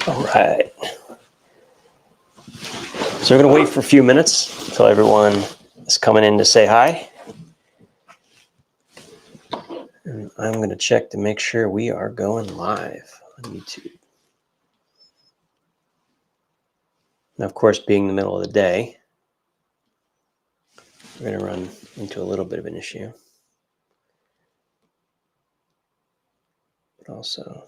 All right. So we're going to wait for a few minutes until everyone is coming in to say hi. And I'm going to check to make sure we are going live on YouTube. Now, of course, being the middle of the day, we're going to run into a little bit of an issue. But also,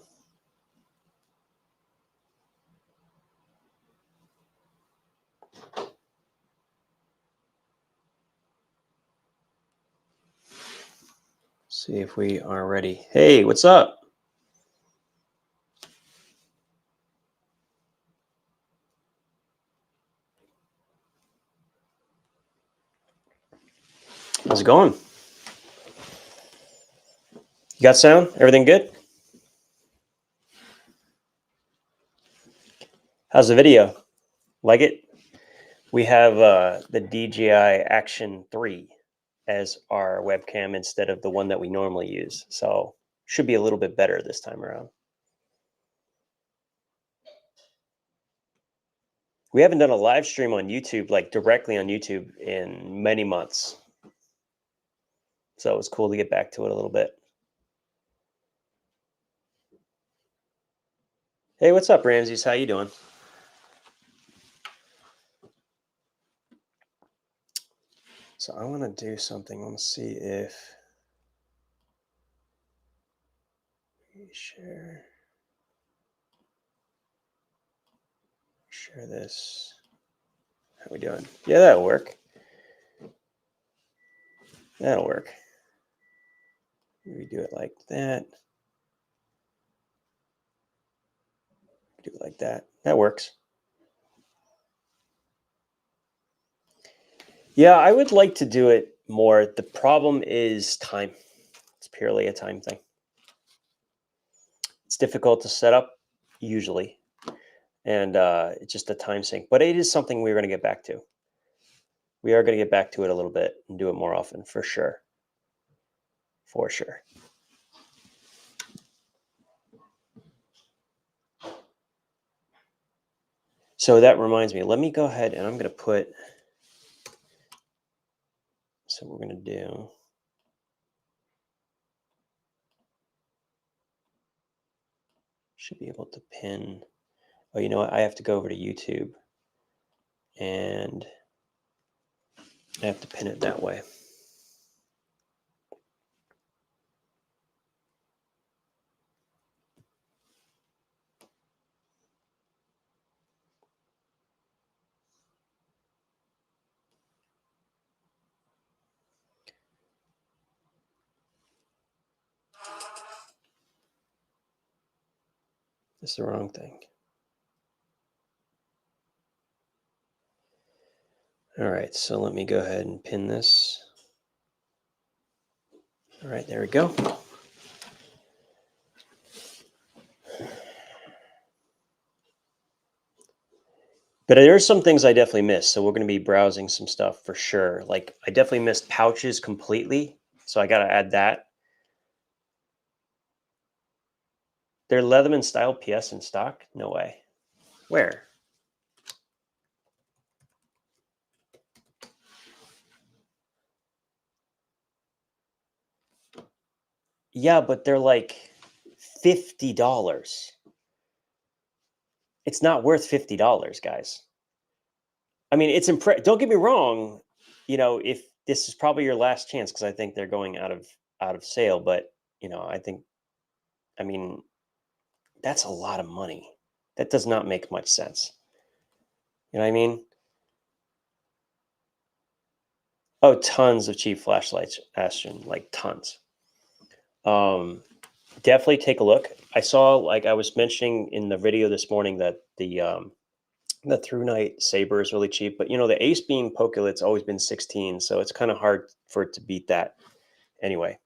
see if we are ready. Hey, what's up? How's it going? You got sound? Everything good? How's the video? Like it? We have the DJI Action 3 as our webcam instead of the one that we normally use. So should be a little bit better this time around. We haven't done a live stream on YouTube, like directly on YouTube, in many months. So it was cool to get back to it a little bit. Hey, what's up, Ramses? How you doing? So I want to do something. I want to see if we share this. How we doing? Yeah, that'll work. That'll work. We do it like that. Do it like that. That works. Yeah, I would like to do it more. The problem is time. It's purely a time thing. It's difficult to set up usually, and it's just a time sink. But it is something we're going to get back to. We are going to get back to it a little bit and do it more often, for sure. For sure. So that reminds me, let me go ahead and I'm going to put, so we're going to do, should be able to pin, oh, you know what? I have to go over to YouTube and I have to pin it that way. It's the wrong thing. All right, so let me go ahead and pin this. All right, there we go. But there are some things I definitely missed, so we're going to be browsing some stuff for sure. Like I definitely missed pouches completely, so I got to add that. They're Leatherman style PS in stock? No way. Where? Yeah, but they're like $50. It's not worth $50, guys. I mean, it's don't get me wrong, you know, if this is probably your last chance because I think they're going out of sale, but you know, I mean, that's a lot of money. That does not make much sense. You know what I mean? Oh, tons of cheap flashlights, Ashton, like tons. Definitely take a look. I saw, like I was mentioning in the video this morning, that the Through Night Saber is really cheap, but you know, the Ace Beam Pokelet's always been 16, so it's kind of hard for it to beat that. Anyway,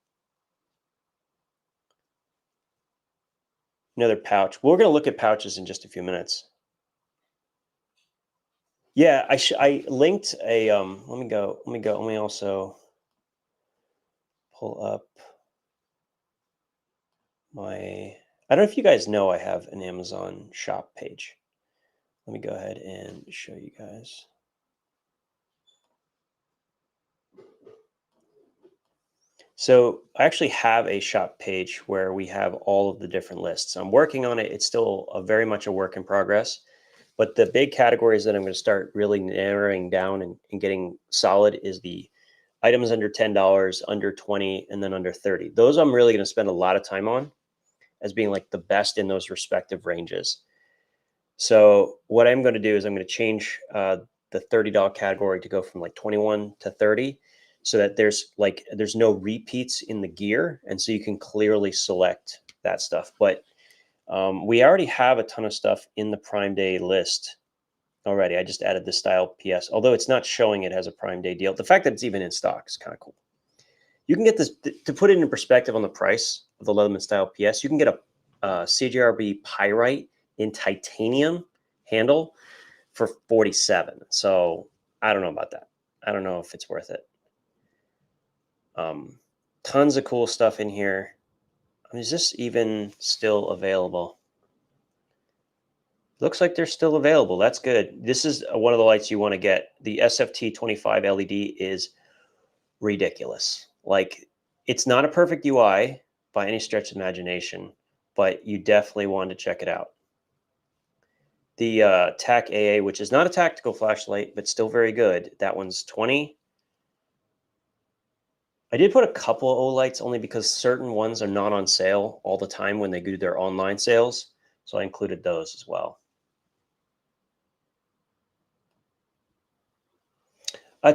another pouch. We're going to look at pouches in just a few minutes. Yeah, I linked a let me also pull up my I don't know if you guys know I have an Amazon shop page. Let me go ahead and show you guys. So I actually have a shop page where we have all of the different lists. I'm working on it. It's still very much a work in progress. But the big categories that I'm going to start really narrowing down and getting solid is the items under $10, under 20, and then under 30. Those I'm really going to spend a lot of time on as being like the best in those respective ranges. So what I'm going to do is I'm going to change the $30 category to go from like 21 to 30 so that there's no repeats in the gear. And so you can clearly select that stuff. But we already have a ton of stuff in the Prime Day list already. I just added the style PS, although it's not showing it as a Prime Day deal. The fact that it's even in stock is kind of cool. You can get this to put it in perspective on the price of the Leatherman style PS. You can get a CJRB Pyrite in titanium handle for 47. So I don't know about that. I don't know if it's worth it. Tons of cool stuff in here. I mean, is this even still available? Looks like they're still available. That's good. This is one of the lights you want to get. The SFT 25 LED is ridiculous. Like, it's not a perfect UI by any stretch of imagination, but you definitely want to check it out. The TAC AA, which is not a tactical flashlight, but still very good. That one's 20. I did put a couple of lights only because certain ones are not on sale all the time when they do their online sales. So I included those as well.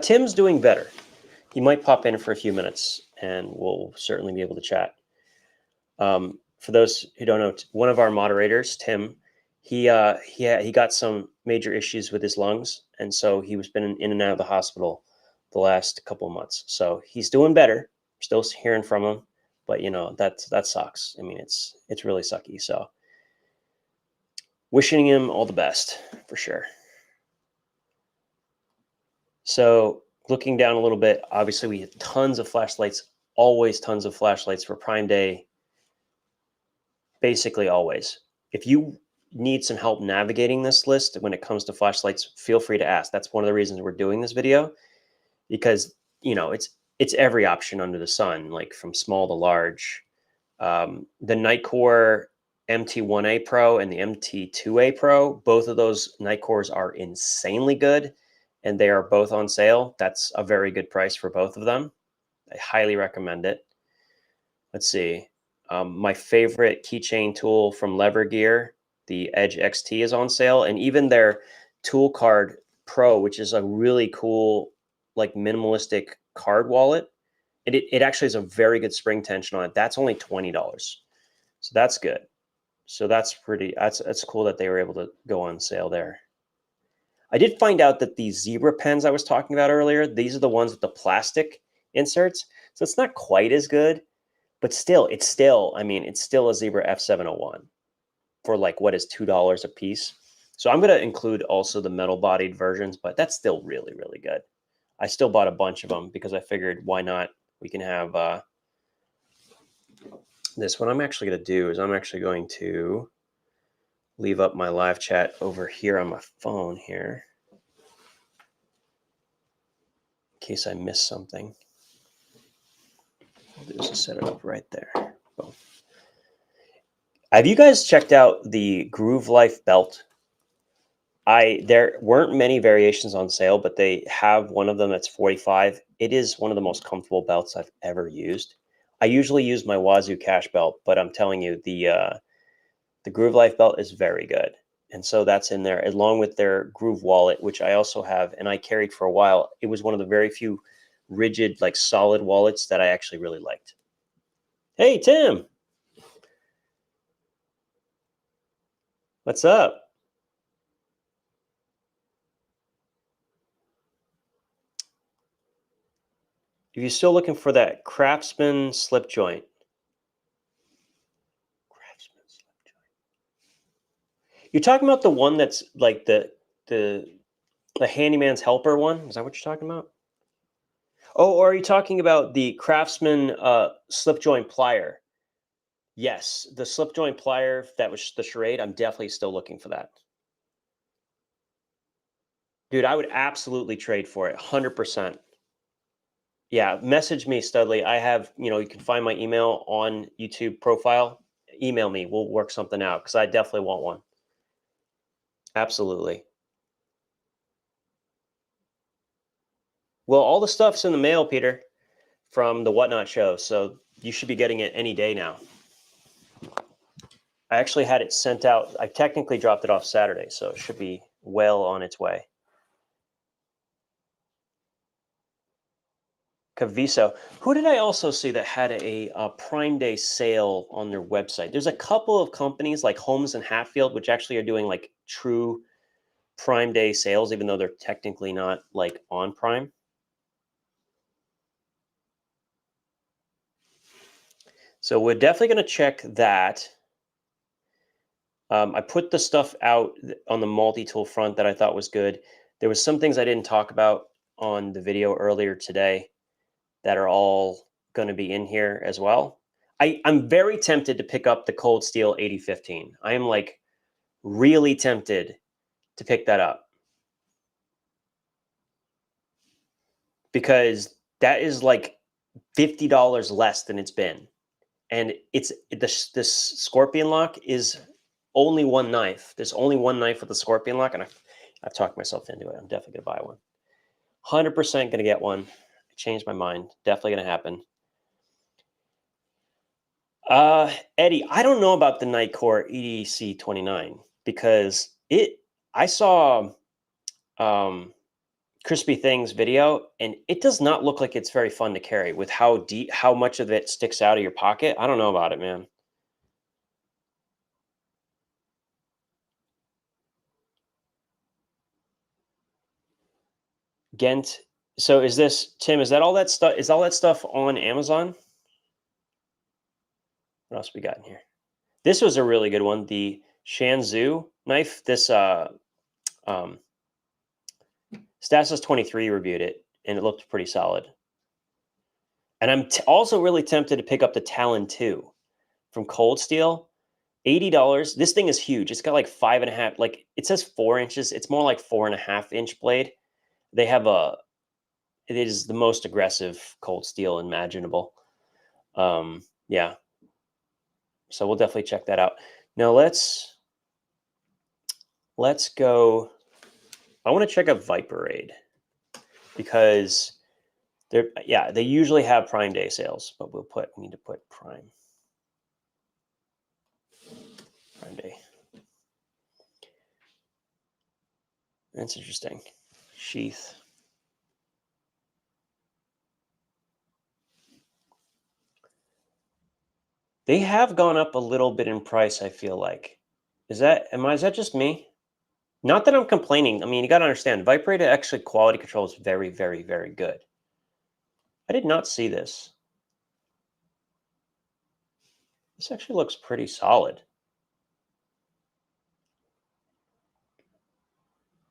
Tim's doing better. He might pop in for a few minutes and we'll certainly be able to chat. For those who don't know, one of our moderators, Tim, he got some major issues with his lungs, and so he was been in and out of the hospital the last couple of months. So he's doing better. Still hearing from him, but that sucks. I mean, it's really sucky. So wishing him all the best for sure. So looking down a little bit, obviously we have tons of flashlights, always tons of flashlights for Prime Day. Basically always. If you need some help navigating this list when it comes to flashlights, feel free to ask. That's one of the reasons we're doing this video, because it's every option under the sun, like from small to large. The Nitecore MT1A Pro and the MT2A Pro, both of those Nitecores are insanely good, and they are both on sale. That's a very good price for both of them. I highly recommend it. Let's see. My favorite keychain tool from Lever Gear, the Edge XT, is on sale, and even their Tool Card Pro, which is a really cool, like minimalistic card wallet. It actually has a very good spring tension on it. That's only $20, so that's good. So that's cool that they were able to go on sale there. I did find out that these zebra pens I was talking about earlier, these are the ones with the plastic inserts, so it's not quite as good. But still, it's still a Zebra F701 for like what is $2 a piece. So I'm going to include also the metal bodied versions, but that's still really, really good. I still bought a bunch of them because I figured why not? We can have this. What I'm actually going to do is I'm actually going to leave up my live chat over here on my phone here in case I miss something. I'll do is set it up right there. Boom. Have you guys checked out the Groove Life belt? There weren't many variations on sale, but they have one of them that's 45. It is one of the most comfortable belts I've ever used. I usually use my Wazoo Cash belt, but I'm telling you, the Groove Life belt is very good. And so that's in there, along with their Groove wallet, which I also have, and I carried for a while. It was one of the very few rigid, like solid wallets that I actually really liked. Hey, Tim. What's up? If you're still looking for that Craftsman slip joint, you're talking about the one that's like the handyman's helper one? Is that what you're talking about? Oh, or are you talking about the Craftsman slip joint plier? Yes, the slip joint plier that was the charade, I'm definitely still looking for that. Dude, I would absolutely trade for it, 100%. Yeah, message me, Studley. I have, you can find my email on YouTube profile. Email me. We'll work something out because I definitely want one. Absolutely. Well, all the stuff's in the mail, Peter, from the Whatnot show. So you should be getting it any day now. I actually had it sent out. I technically dropped it off Saturday, so it should be well on its way. Caviso. Who did I also see that had a Prime Day sale on their website? There's a couple of companies like Holmes and Hatfield, which actually are doing like true Prime Day sales, even though they're technically not like on Prime. So we're definitely going to check that. I put the stuff out on the multi-tool front that I thought was good. There was some things I didn't talk about on the video earlier today that are all going to be in here as well. I'm very tempted to pick up the Cold Steel 8015. I am like really tempted to pick that up because that is like $50 less than it's been. And this scorpion lock is only one knife. There's only one knife with the scorpion lock, and I've talked myself into it. I'm definitely gonna buy one. 100% gonna get one. I changed my mind. Definitely gonna happen. Eddie, I don't know about the Nightcore EDC 29 because I saw um, Crispy Things video, and it does not look like it's very fun to carry with how much of it sticks out of your pocket. I don't know about it, man. Ghent. So is this Tim? Is that all that stuff? Is all that stuff on Amazon? What else we got in here? This was a really good one. The Shanzhou knife. This um, Stasis 23 reviewed it, and it looked pretty solid. And I'm also really tempted to pick up the Talon 2 from Cold Steel. $80. This thing is huge. It's got like 5.5. Like it says 4 inches. It's more like 4.5 inch blade. They have a. It is the most aggressive Cold Steel imaginable. Yeah, so we'll definitely check that out. Now let's go. I want to check out Viperade because they usually have Prime Day sales, but we need to put Prime Day. That's interesting. Sheath. They have gone up a little bit in price, I feel like. Is that just me? Not that I'm complaining. I mean, you got to understand, Viperade actually quality control is very, very, very good. I did not see this. This actually looks pretty solid.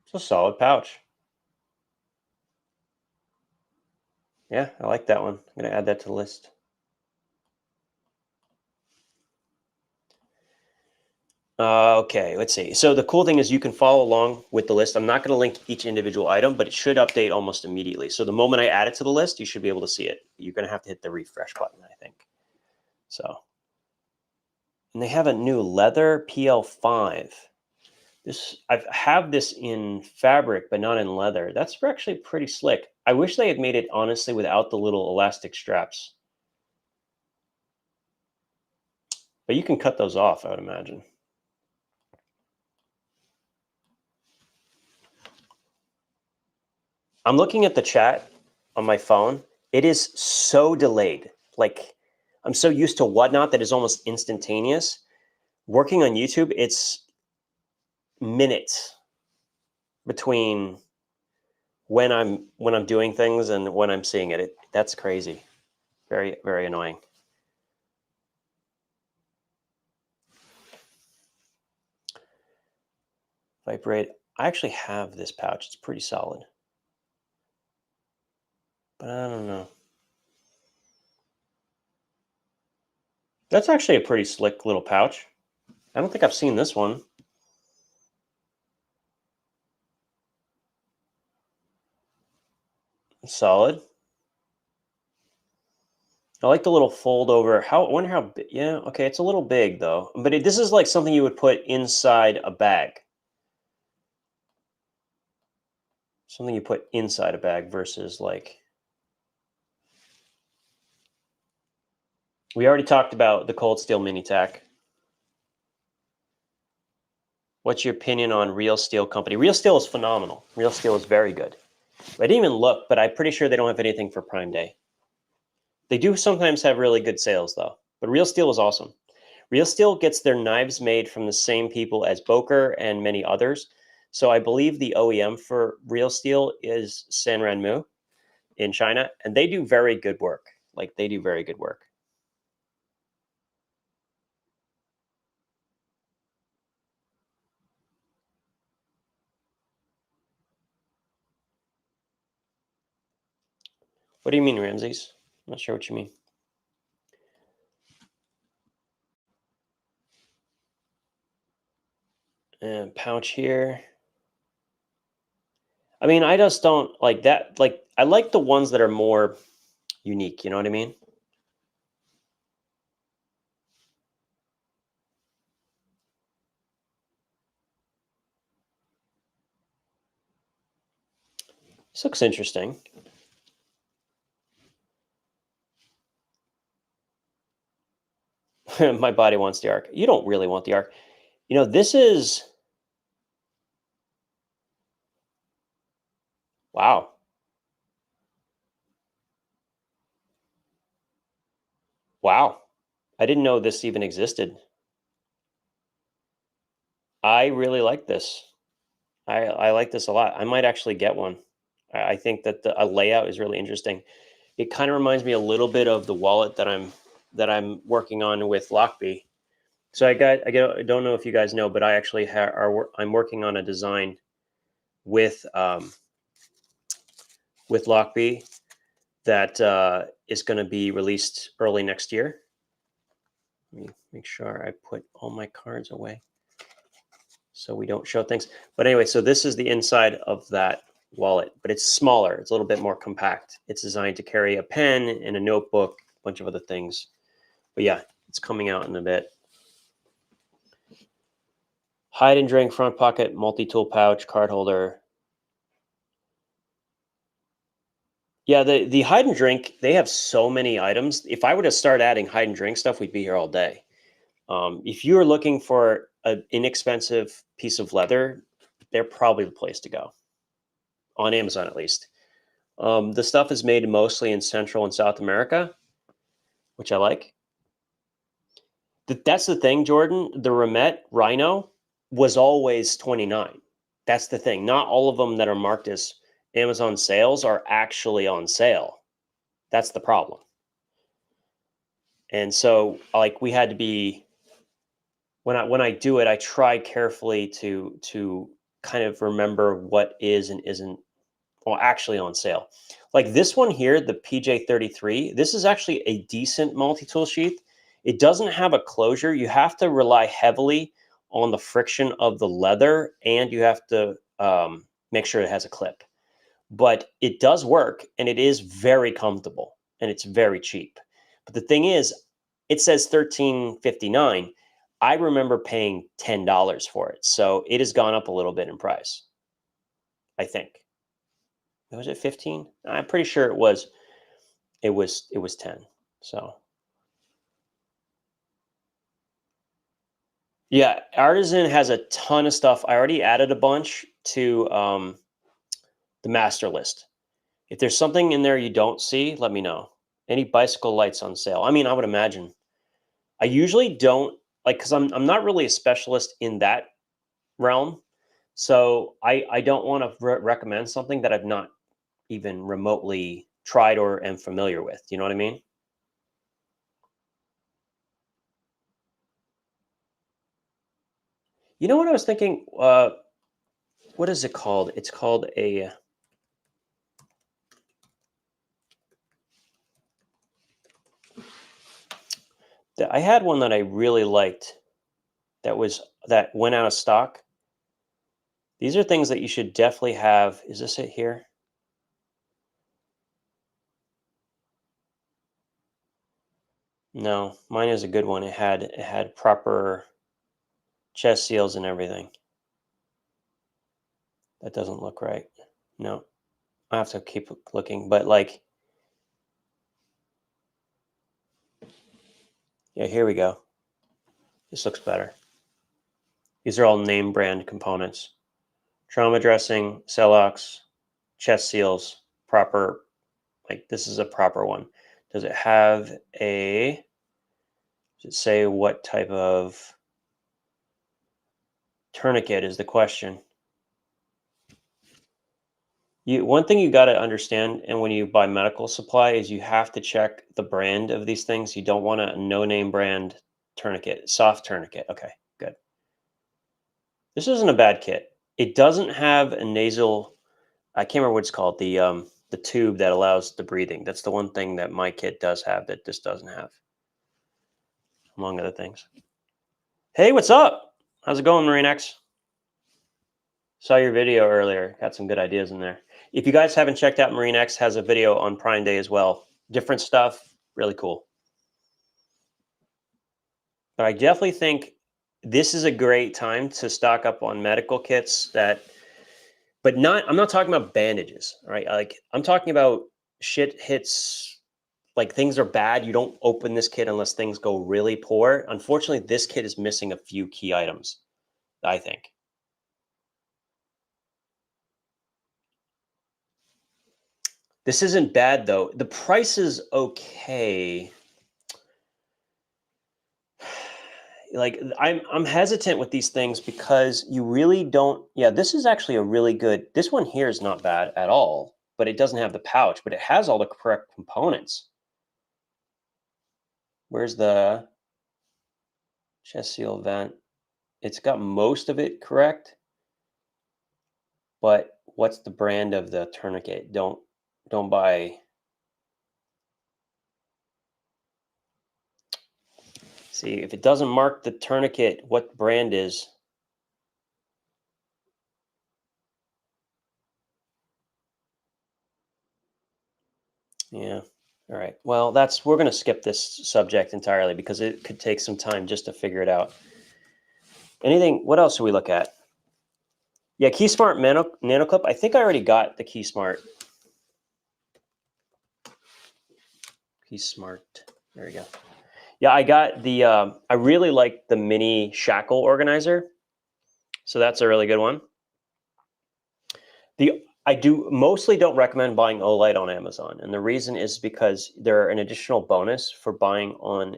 It's a solid pouch. Yeah, I like that one. I'm going to add that to the list. Okay, let's see. So the cool thing is you can follow along with the list. I'm not going to link each individual item, but it should update almost immediately. So the moment I add it to the list, you should be able to see it. You're going to have to hit the refresh button, I think. So, and they have a new leather PL5. I have this in fabric, but not in leather. That's actually pretty slick. I wish they had made it honestly without the little elastic straps. But you can cut those off, I would imagine. I'm looking at the chat on my phone. It is so delayed. Like I'm so used to Whatnot that is almost instantaneous. Working on YouTube, it's minutes between when I'm doing things and when I'm seeing it. That's crazy. Very, very annoying. Vibrate. I actually have this pouch. It's pretty solid. But I don't know. That's actually a pretty slick little pouch. I don't think I've seen this one. Solid. I like the little fold over. I wonder how big. Yeah, okay, it's a little big though. But this is like something you would put inside a bag. Something you put inside a bag versus like. We already talked about the Cold Steel Mini Tack. What's your opinion on Real Steel Company? Real Steel is phenomenal. Real Steel is very good. I didn't even look, but I'm pretty sure they don't have anything for Prime Day. They do sometimes have really good sales though. But Real Steel is awesome. Real Steel gets their knives made from the same people as Boker and many others. So I believe the OEM for Real Steel is Sanrenmu in China, and they do very good work. Like they do very good work. What do you mean, Ramses? I'm not sure what you mean. And pouch here. I mean, I just don't like that. Like, I like the ones that are more unique. You know what I mean? This looks interesting. My body wants the arc. You don't really want the arc. You know, this is wow. Wow. I didn't know this even existed. I really like this. I like this a lot. I might actually get one. I think that a layout is really interesting. It kind of reminds me a little bit of the wallet that I'm working on with Lockbee. So I don't know if you guys know, but I actually I'm working on a design with with Lockbee that is going to be released early next year. Let me make sure I put all my cards away so we don't show things. But anyway, so this is the inside of that wallet, but it's smaller. It's a little bit more compact. It's designed to carry a pen and a notebook, a bunch of other things. But yeah, it's coming out in a bit. Hide and drink front pocket, multi-tool pouch, card holder. Yeah, the hide and drink, they have so many items. If I were to start adding hide and drink stuff, we'd be here all day. If you are looking for an inexpensive piece of leather, they're probably the place to go, on Amazon at least. The stuff is made mostly in Central and South America, which I like. That's the thing, Jordan. The Remet Rhino was always 29. That's the thing. Not all of them that are marked as Amazon sales are actually on sale. That's the problem. And so, like, we had to be when I do it, I try carefully to kind of remember what is and isn't well actually on sale. Like this one here, the PJ33, this is actually a decent multi-tool sheath. It doesn't have a closure. You have to rely heavily on the friction of the leather, and you have to make sure it has a clip. But it does work, and it is very comfortable, and it's very cheap. But the thing is, it says 13.59. I remember paying $10 for it, so it has gone up a little bit in price. I think was it 15? I'm pretty sure it was. It was 10. So yeah, Artisan has a ton of stuff. I already added a bunch to the master list. If there's something in there you don't see, let me know. Any bicycle lights on sale? I mean, I would imagine. I usually don't like because I'm not really a specialist in that realm, so I don't want to recommend something that I've not even remotely tried or am familiar with. You know what I mean? You know what I was thinking? What is it called? It's called a. I had one that I really liked that went out of stock. These are things that you should definitely have. Is this it here? No, mine is a good one. It had proper chest seals and everything. That doesn't look right. No, I have to keep looking. But like, yeah, here we go. This looks better. These are all name brand components. Trauma dressing, Celox, chest seals, proper. Like this is a proper one. Does it have a? Does it say what type of tourniquet is the question? One thing you got to understand, and when you buy medical supply, is you have to check the brand of these things. You don't want a no-name brand tourniquet, soft tourniquet. Okay, good. This isn't a bad kit. It doesn't have a nasal. I can't remember what it's called. The tube that allows the breathing. That's the one thing that my kit does have that this doesn't have, among other things. Hey, what's up? How's it going, Marine X? Saw your video earlier. Got some good ideas in there. If you guys haven't checked out, Marine X has a video on Prime Day as well. Different stuff, really cool. But I definitely think this is a great time to stock up on medical kits but I'm not talking about bandages, right? Like I'm talking about shit hits, like things are bad. You don't open this kit unless things go really poor. Unfortunately, this kit is missing a few key items, I think. This isn't bad though. The price is okay. Like I'm hesitant with these things because you really don't. Yeah, this is actually a really good. This one here is not bad at all, but it doesn't have the pouch, but it has all the correct components. Where's the chest seal vent? It's got most of it correct, but what's the brand of the tourniquet? Don't buy. See, if it doesn't mark the tourniquet, what brand is? Yeah. All right. Well, we're going to skip this subject entirely because it could take some time just to figure it out. Anything? What else should we look at? Yeah, KeySmart Nano Clip. I think I already got the KeySmart. KeySmart. There we go. Yeah, I got the. I really like the mini shackle organizer, so that's a really good one. I do mostly don't recommend buying Olight on Amazon, and the reason is because they're an additional bonus for buying on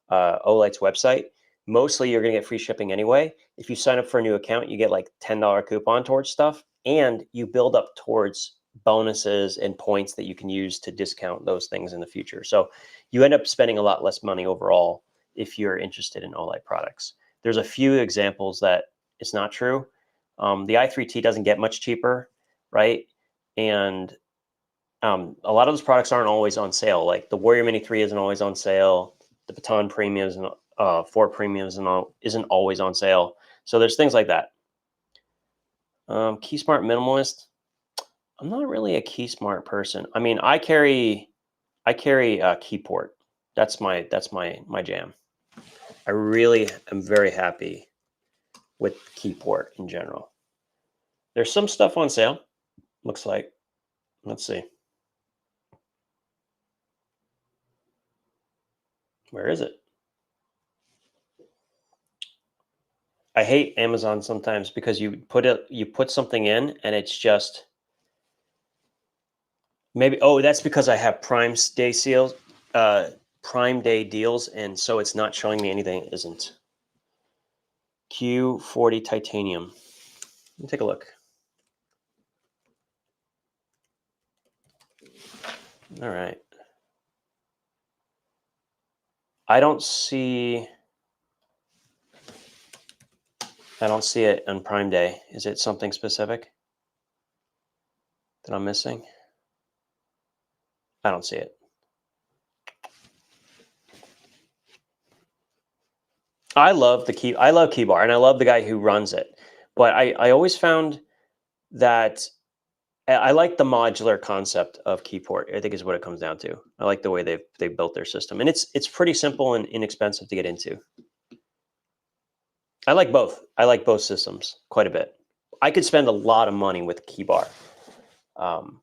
Olight's website. Mostly you're going to get free shipping anyway. If you sign up for a new account, you get like $10 coupon towards stuff, and you build up towards bonuses and points that you can use to discount those things in the future. So you end up spending a lot less money overall if you're interested in Olight products. There's a few examples that it's not true. The i3T doesn't get much cheaper, right? And a lot of those products aren't always on sale. Like the Warrior Mini 3 isn't always on sale. The Baton Premium isn't, 4 Premium isn't always on sale. So there's things like that. KeySmart Minimalist. I'm not really a KeySmart person. I mean, I carry Keyport. That's my jam. I really am very happy with Keyport in general. There's some stuff on sale. Looks like. Let's see. Where is it? I hate Amazon sometimes because you put something in and it's just maybe, oh, that's because I have Prime Day deals, and so it's not showing me anything it isn't. Q40 titanium. Let me take a look. All right. I don't see it on Prime Day. Is it something specific that I'm missing? I don't see it. I love I love Keybar, and I love the guy who runs it. But I always found that I like the modular concept of Keyport. I think is what it comes down to. I like the way they've built their system, and it's pretty simple and inexpensive to get into. I like both. I like both systems quite a bit. I could spend a lot of money with Keybar um,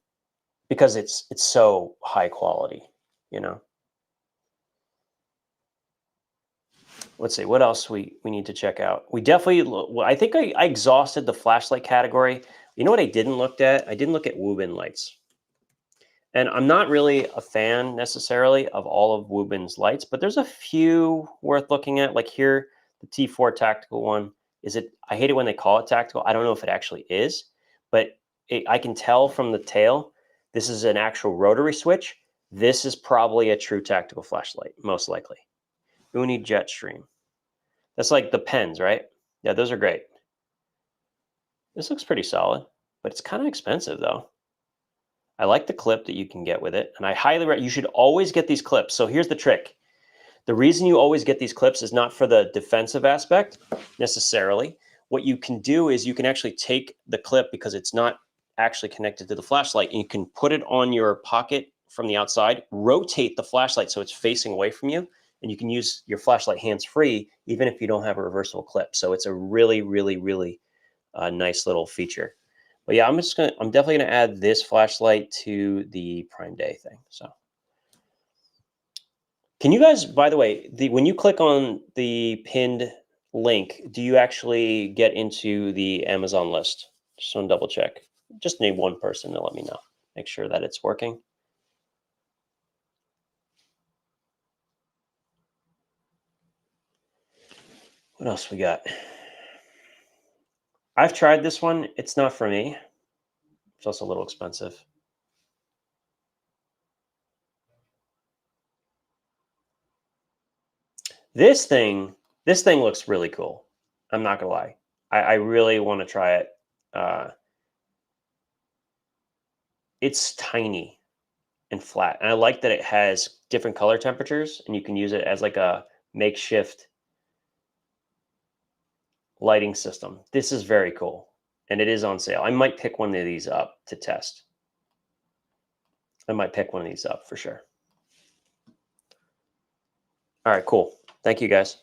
because it's so high quality. You know. Let's see what else we need to check out. We definitely. Well, I think I exhausted the flashlight category. You know what I didn't look at? I didn't look at Woobin lights. And I'm not really a fan necessarily of all of Woobin's lights, but there's a few worth looking at. Like here, the T4 tactical one. Is it? I hate it when they call it tactical. I don't know if it actually is, but I can tell from the tail. This is an actual rotary switch. This is probably a true tactical flashlight, most likely. Uni Jetstream. That's like the pens, right? Yeah, those are great. This looks pretty solid, but it's kind of expensive though. I like the clip that you can get with it, and I highly recommend. You should always get these clips. So here's the trick. The reason you always get these clips is not for the defensive aspect necessarily. What you can do is you can actually take the clip because it's not actually connected to the flashlight, and you can put it on your pocket from the outside, rotate the flashlight so it's facing away from you, and you can use your flashlight hands-free even if you don't have a reversible clip. So it's a really, really, really nice little feature. But yeah, I'm definitely gonna add this flashlight to the Prime Day thing. So can you guys, by the way, when you click on the pinned link, do you actually get into the Amazon list? Just want to double check. Just need one person to let me know. Make sure that it's working. What else we got? I've tried this one. It's not for me. It's also a little expensive. This thing, this thing looks really cool. I'm not gonna lie. I really want to try it. Uh, it's tiny and flat, and I like that it has different color temperatures, and you can use it as like a makeshift lighting system. This is very cool, and it is on sale. I might pick one of these up to test. I might pick one of these up for sure. All right, cool. Thank you, guys.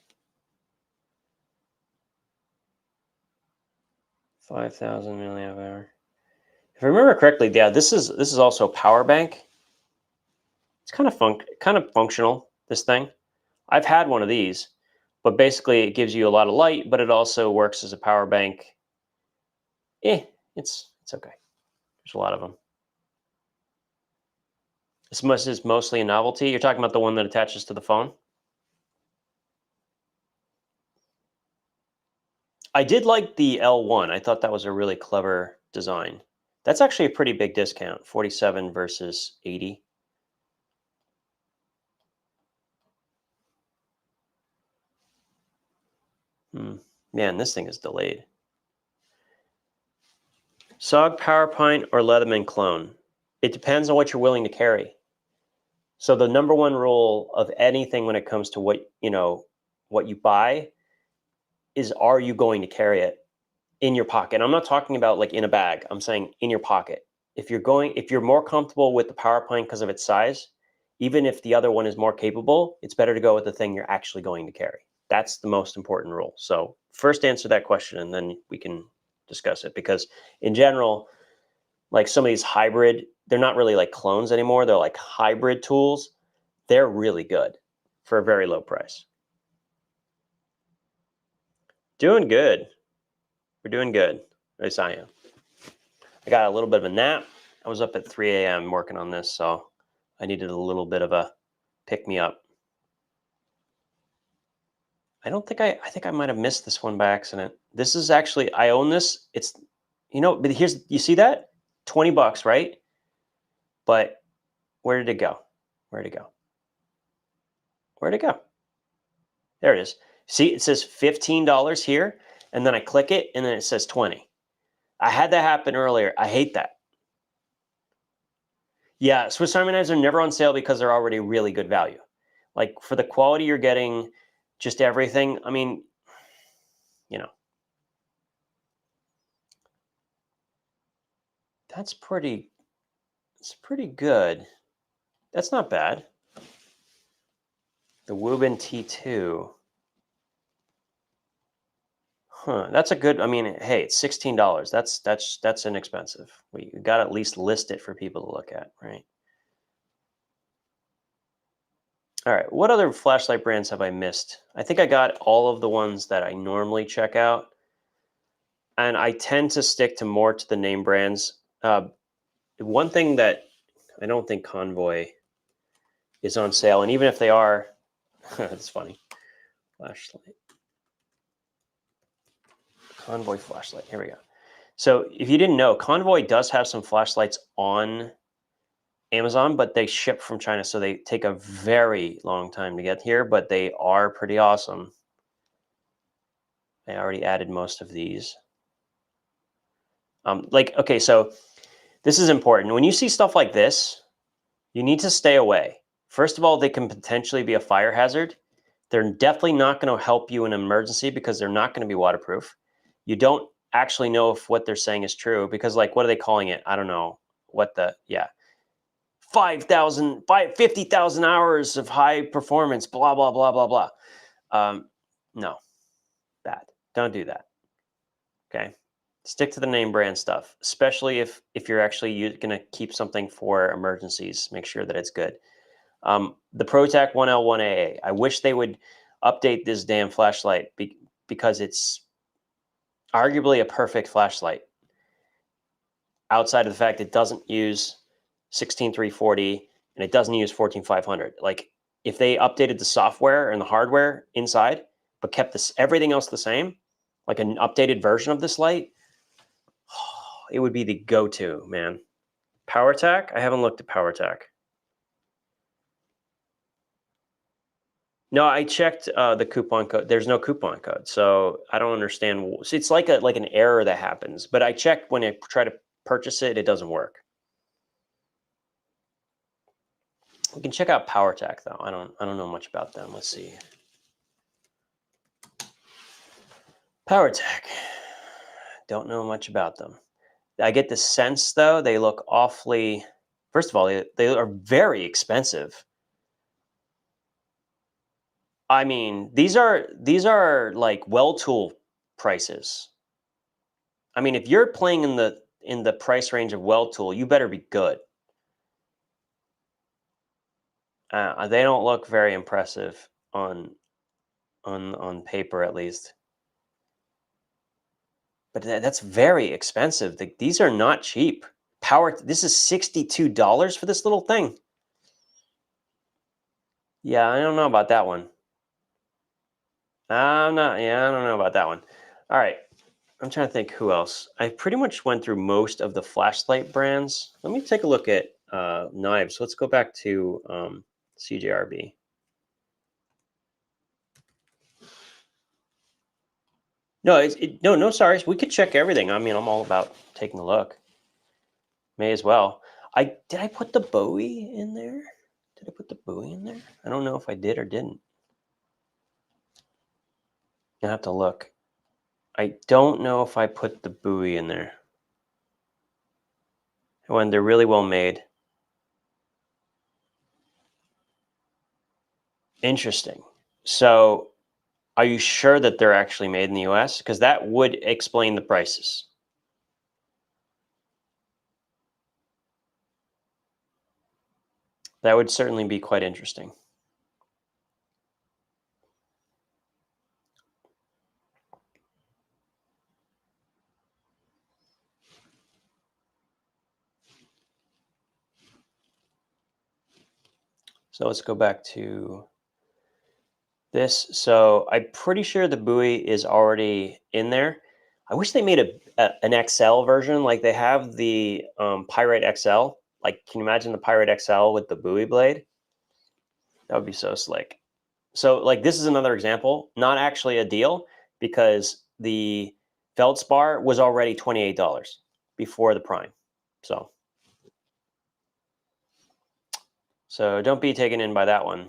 5,000 milliamp hour. If I remember correctly, yeah, this is also a power bank. It's kind of functional. This thing, I've had one of these, but basically it gives you a lot of light, but it also works as a power bank. It's okay. There's a lot of them. This is mostly a novelty. You're talking about the one that attaches to the phone. I did like the L1. I thought that was a really clever design. That's actually a pretty big discount, 47 versus 80. Man, this thing is delayed. SOG PowerPoint or Leatherman clone. It depends on what you're willing to carry. So the number one rule of anything when it comes to what you buy is, are you going to carry it in your pocket? I'm not talking about like in a bag. I'm saying in your pocket. If you're more comfortable with the PowerPoint because of its size, even if the other one is more capable, it's better to go with the thing you're actually going to carry. That's the most important rule. So first answer that question and then we can discuss it, because in general, like some of these hybrid, they're not really like clones anymore. They're like hybrid tools. They're really good for a very low price. Doing good. We're doing good. At least I am. I got a little bit of a nap. I was up at 3 a.m. working on this, so I needed a little bit of a pick me up. I think I might have missed this one by accident. This is actually, I own this. But you see that? $20, right? But where did it go? Where'd it go? Where'd it go? There it is. See, it says $15 here, and then I click it, and then it says 20. I had that happen earlier. I hate that. Yeah, Swiss Army knives are never on sale because they're already really good value. Like for the quality you're getting, just everything. I mean, you know, it's pretty good. That's not bad. The Woobin T2. Huh, that's a good, I mean, hey, it's $16. That's inexpensive. We got to at least list it for people to look at, right? All right, what other flashlight brands have I missed? I think I got all of the ones that I normally check out. And I tend to stick to more to the name brands. One thing that I don't think Convoy is on sale, and even if they are, it's funny. Flashlight. Convoy flashlight. Here we go. So if you didn't know, Convoy does have some flashlights on Amazon, but they ship from China, so they take a very long time to get here, but they are pretty awesome. I already added most of these. Okay, so this is important. When you see stuff like this, you need to stay away. First of all, they can potentially be a fire hazard. They're definitely not going to help you in an emergency because they're not going to be waterproof. You don't actually know if what they're saying is true because, like, what are they calling it? I don't know. 50,000 hours of high performance, blah, blah, blah, blah, blah. No, bad. Don't do that. Okay. Stick to the name brand stuff, especially if you're actually going to keep something for emergencies. Make sure that it's good. The ProTac 1L1AA. I wish they would update this damn flashlight because it's arguably a perfect flashlight. Outside of the fact it doesn't use 16340 and it doesn't use 14500. Like if they updated the software and the hardware inside, but kept this everything else the same, like an updated version of this light, it would be the go-to, man. PowerTac? I haven't looked at PowerTac. No, I checked the coupon code. There's no coupon code, so I don't understand. It's like an error that happens. But I checked when I try to purchase it, it doesn't work. We can check out PowerTac though. I don't know much about them. Let's see. PowerTac. Don't know much about them. I get the sense though they look awfully. First of all, they are very expensive. I mean, these are like well-tool prices. I mean, if you're playing in the price range of well-tool, you better be good. They don't look very impressive on paper, at least. But that's very expensive. These are not cheap. This is $62 for this little thing. Yeah, I don't know about that one. I don't know about that one. All right. I'm trying to think who else. I pretty much went through most of the flashlight brands. Let me take a look at knives. Let's go back to CJRB. No, no, sorry. We could check everything. I mean, I'm all about taking a look. May as well. Did I put the Bowie in there? Did I put the Bowie in there? I don't know if I did or didn't. I have to look. I don't know if I put the Bowie in there. When they're really well made. Interesting. So, are you sure that they're actually made in the US? Because that would explain the prices. That would certainly be quite interesting. So let's go back to this. So I'm pretty sure the Bowie is already in there. I wish they made an XL version like they have the Pyrite XL. Like, can you imagine the Pyrite XL with the Bowie blade? That would be so slick. So, like, this is another example, not actually a deal because the Feldspar was already $28 before the Prime. So don't be taken in by that one.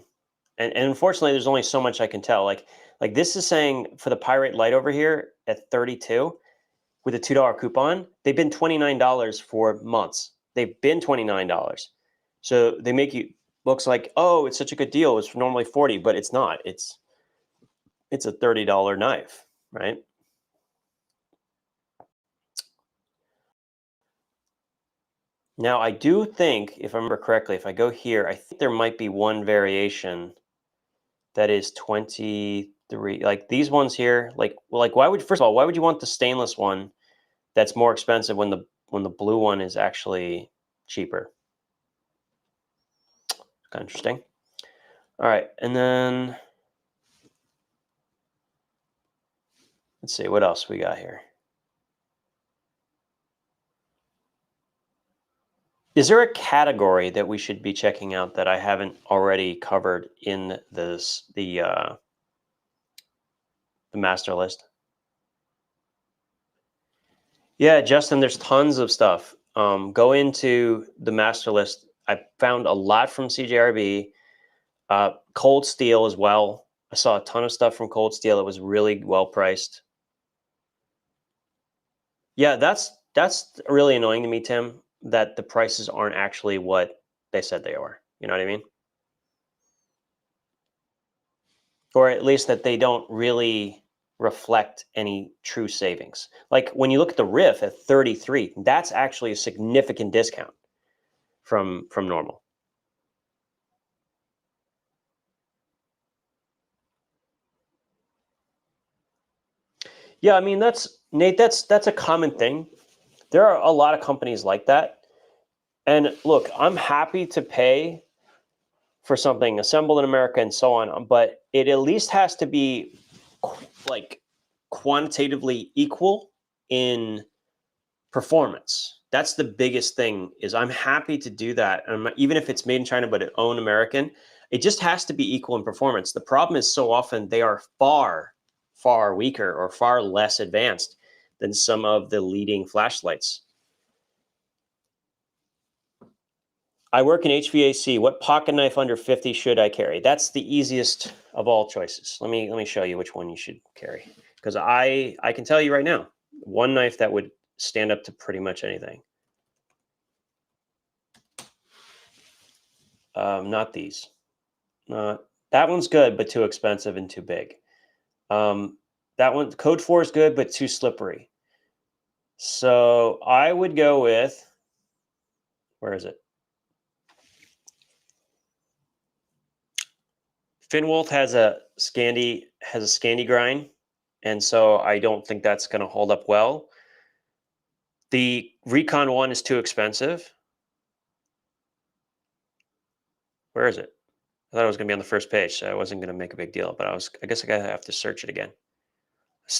And unfortunately, there's only so much I can tell. Like this is saying for the Pirate Light over here at 32 with a $2 coupon, they've been $29 for months. They've been $29. So they make you looks like, oh, it's such a good deal. It's normally 40, but it's not. It's a $30 knife, right? Now, I do think, if I remember correctly, if I go here, I think there might be one variation that is 23. Like these ones here, like why would, first of all, why would you want the stainless one that's more expensive when the blue one is actually cheaper? Kind of interesting. All right, and then let's see what else we got here. Is there a category that we should be checking out that I haven't already covered in the master list? Yeah, Justin, there's tons of stuff. Go into the master list. I found a lot from CJRB, Cold Steel as well. I saw a ton of stuff from Cold Steel. It was really well priced. Yeah, that's really annoying to me, Tim, that the prices aren't actually what they said they are. You know what I mean? Or at least that they don't really reflect any true savings. Like when you look at the RIF at 33, that's actually a significant discount from normal. Yeah, I mean that's Nate, that's a common thing. There are a lot of companies like that. And look, I'm happy to pay for something assembled in America and so on, but it at least has to be like quantitatively equal in performance. That's the biggest thing is I'm happy to do that. Even if it's made in China but own American, it just has to be equal in performance. The problem is so often they are far, far weaker or far less advanced than some of the leading flashlights. I work in HVAC. What pocket knife under 50 should I carry? That's the easiest of all choices. Let me show you which one you should carry. Because I can tell you right now, one knife that would stand up to pretty much anything. Not these. That one's good, but too expensive and too big. That one, Code 4 is good, but too slippery. So I would go with, where is it? Finwolf has a Scandi grind, and so I don't think that's going to hold up well. The Recon one is too expensive. Where is it? I thought it was going to be on the first page, so I wasn't going to make a big deal, but I guess I gotta have to search it again.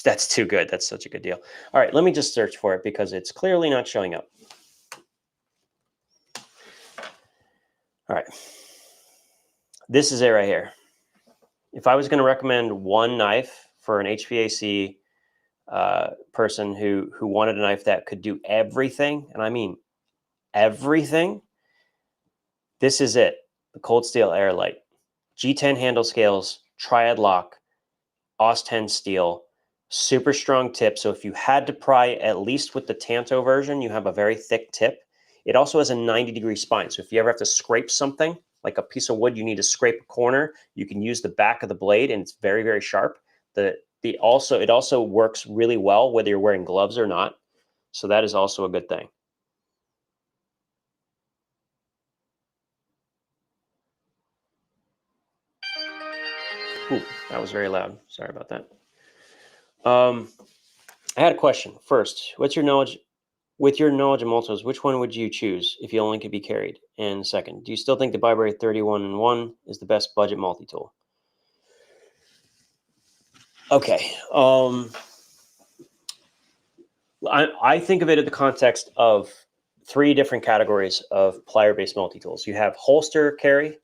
That's too good. That's such a good deal. All right, let me just search for it because it's clearly not showing up. All right. This is it right here. If I was going to recommend one knife for an HVAC person who wanted a knife that could do everything, and I mean everything, this is it. The Cold Steel Airlight. G10 handle scales, triad lock, AUS 10 steel, super strong tip. So if you had to pry, at least with the Tanto version, you have a very thick tip. It also has a 90-degree spine. So if you ever have to scrape something, like a piece of wood, you need to scrape a corner, you can use the back of the blade and it's very, very sharp. It also works really well whether you're wearing gloves or not. So that is also a good thing. Ooh, that was very loud. Sorry about that. I had a question. First, with your knowledge of multiples, which one would you choose if you only could be carried? And second, do you still think the Byberry 31-in-1 is the best budget multi-tool? Okay. I think of it in the context of three different categories of plier-based multi-tools. You have holster carry,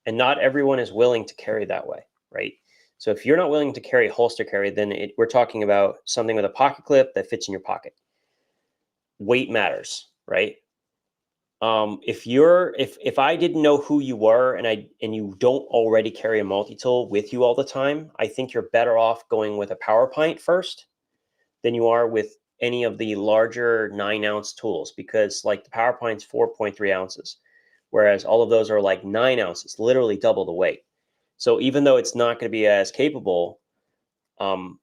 and not everyone is willing to carry that way, right? So if you're not willing to carry holster carry, then we're talking about something with a pocket clip that fits in your pocket. Weight matters, right? If I didn't know who you were and you don't already carry a multi-tool with you all the time, I think you're better off going with a power pint first than you are with any of the larger 9-ounce tools, because like the power pint's 4.3 ounces, whereas all of those are like 9 ounces, literally double the weight. So even though it's not going to be as capable,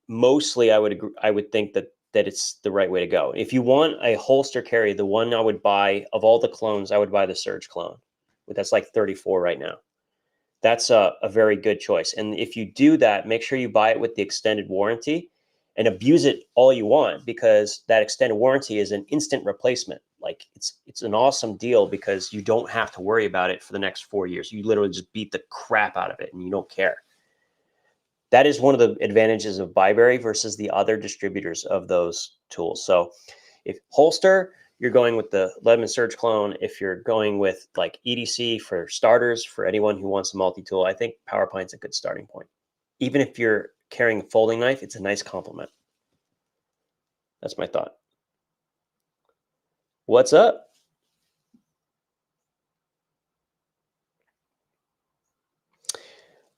mostly I would think that it's the right way to go. If you want a holster carry, the one I would buy of all the clones, I would buy the Surge clone. That's like 34 right now. That's a very good choice. And if you do that, make sure you buy it with the extended warranty and abuse it all you want, because that extended warranty is an instant replacement. Like it's an awesome deal because you don't have to worry about it for the next 4 years. You literally just beat the crap out of it and you don't care. That is one of the advantages of Byberry versus the other distributors of those tools. So if holster, you're going with the Leatherman Surge clone. If you're going with like EDC for starters, for anyone who wants a multi-tool, I think PowerPint's a good starting point. Even if you're carrying a folding knife, it's a nice complement. That's my thought. What's up?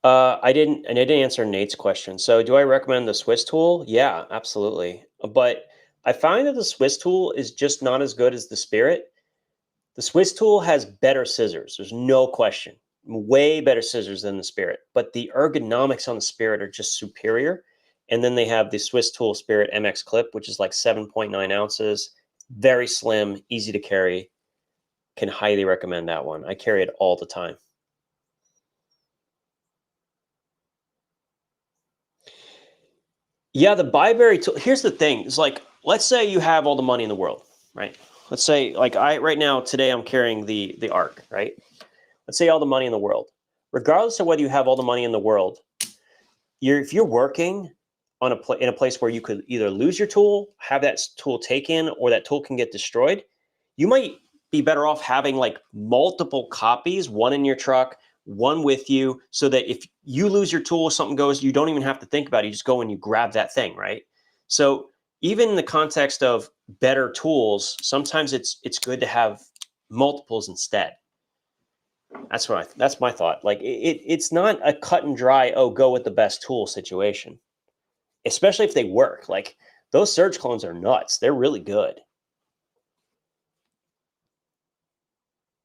I didn't answer Nate's question. So do I recommend the Swiss tool? Yeah, absolutely. But I find that the Swiss tool is just not as good as the Spirit. The Swiss tool has better scissors. There's no question. Way better scissors than the Spirit. But the ergonomics on the Spirit are just superior. And then they have the Swiss tool Spirit MX Clip, which is like 7.9 ounces. Very slim, easy to carry. Can highly recommend that one. I carry it all the time. Yeah, the Byberry tool. Here's the thing. It's like, let's say you have all the money in the world, right? Let's say, like right now, today I'm carrying the Arc, right? Let's say all the money in the world. Regardless of whether you have all the money in the world, if you're working on in a place where you could either lose your tool, have that tool taken, or that tool can get destroyed, you might be better off having like multiple copies, one in your truck, one with you, so that if you lose your tool, something goes, you don't even have to think about it. You just go and you grab that thing, right? So even in the context of better tools, sometimes it's good to have multiples instead. That's my thought. Like it's not a cut and dry, oh, go with the best tool situation, especially if they work. Like those Surge clones are nuts. They're really good.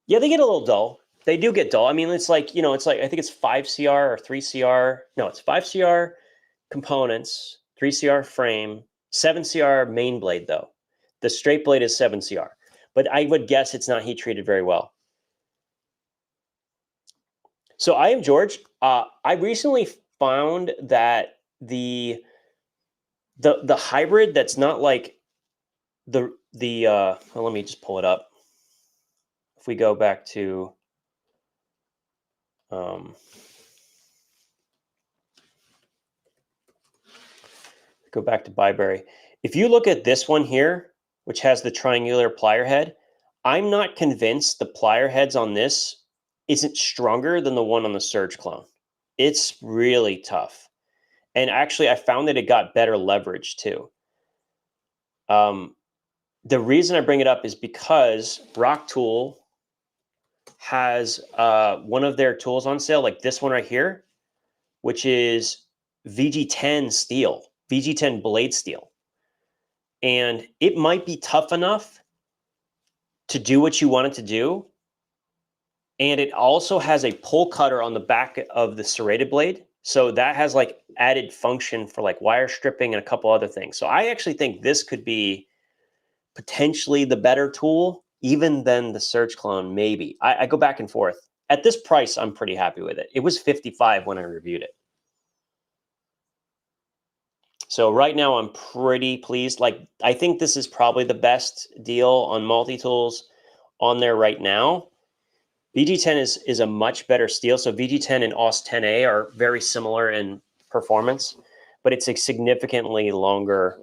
Yeah, they get a little dull. They do get dull. I mean, it's like, it's like, I think it's 5 CR or 3 CR. No, it's 5 CR components, 3 CR frame, 7 CR main blade though. The straight blade is 7 CR, but I would guess it's not heat treated very well. So I am George. I recently found that the hybrid that's not like well, let me just pull it up. If we go back to Byberry. If you look at this one here, which has the triangular plier head, I'm not convinced the plier heads on this isn't stronger than the one on the Surge clone. It's really tough. And actually, I found that it got better leverage too. The reason I bring it up is because Rock Tool has one of their tools on sale, like this one right here, which is VG10 steel, VG10 blade steel. And it might be tough enough to do what you want it to do. And it also has a pull cutter on the back of the serrated blade. So that has like added function for like wire stripping and a couple other things. So I actually think this could be potentially the better tool, even than the Surge clone, maybe. I go back and forth. At this price, I'm pretty happy with it. It was $55 when I reviewed it. So right now, I'm pretty pleased. Like, I think this is probably the best deal on multi-tools on there right now. VG10 is a much better steel. So VG10 and AUS 10A are very similar in performance, but it's a significantly longer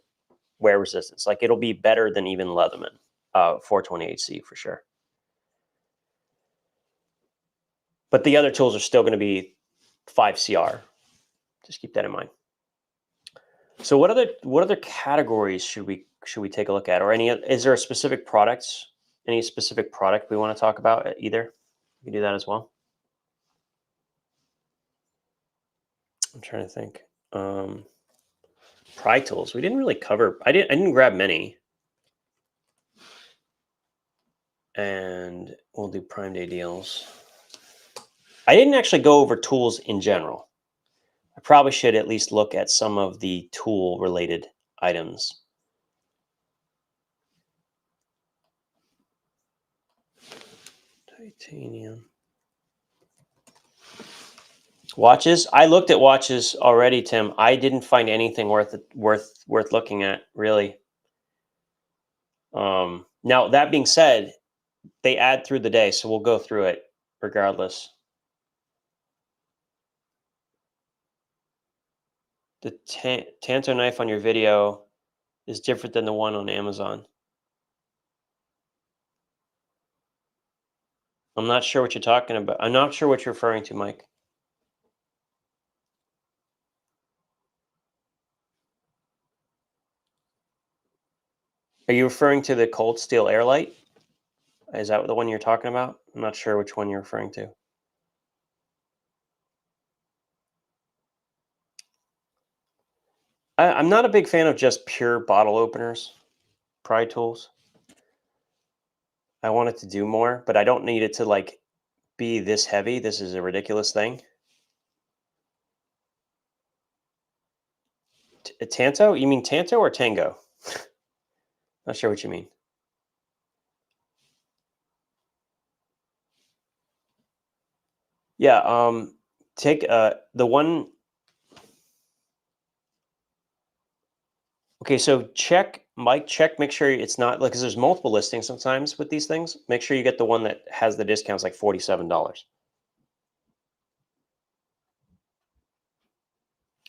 wear resistance. Like it'll be better than even Leatherman 420HC for sure. But the other tools are still going to be 5 CR. Just keep that in mind. So what other categories should we take a look at, or is there a specific products any specific product we want to talk about either? We can do that as well. I'm trying to think. Pry tools. We didn't really cover. I didn't grab many. And we'll do Prime Day deals. I didn't actually go over tools in general. I probably should at least look at some of the tool related items. Titanium. Watches. I looked at watches already, Tim. I didn't find anything worth looking at, really. Now that being said, they add through the day, so we'll go through it regardless. The Tanto knife on your video is different than the one on Amazon. I'm not sure what you're talking about. I'm not sure what you're referring to, Mike. Are you referring to the Cold Steel Airlight? Is that the one you're talking about? I'm not sure which one you're referring to. I'm not a big fan of just pure bottle openers, pry tools. I want it to do more, but I don't need it to like be this heavy. This is a ridiculous thing. Tanto? You mean Tanto or Tango? Not sure what you mean. Yeah, take the one. Okay, so check, make sure it's not like because there's multiple listings sometimes with these things. Make sure you get the one that has the discounts like $47.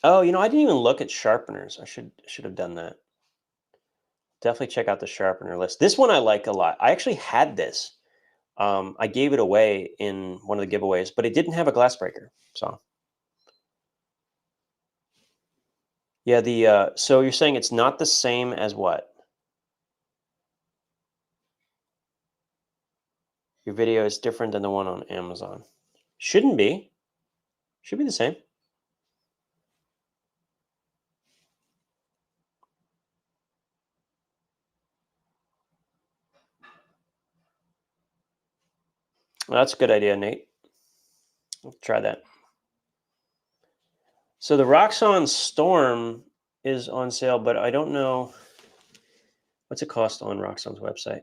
Oh, I didn't even look at sharpeners. I should have done that. Definitely check out the sharpener list. This one I like a lot. I actually had this. I gave it away in one of the giveaways, but it didn't have a glass breaker. So yeah, the so you're saying it's not the same as what? Your video is different than the one on Amazon. Shouldn't be. Should be the same. Well, that's a good idea, Nate. I'll try that. So the Roxxon Storm is on sale, but I don't know what's it cost on Roxxon's website.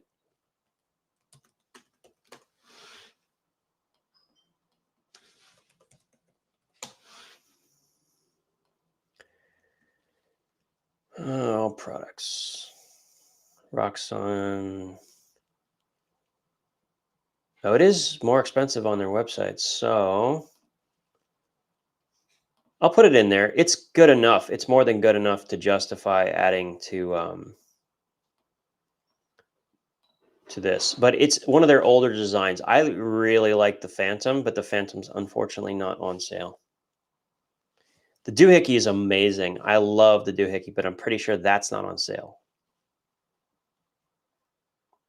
Oh, products. Roxxon. Oh, it is more expensive on their website, so I'll put it in there. It's good enough. It's more than good enough to justify adding to this. But it's one of their older designs. I really like the Phantom, but the Phantom's unfortunately not on sale. The doohickey is amazing. I love the doohickey, but I'm pretty sure that's not on sale.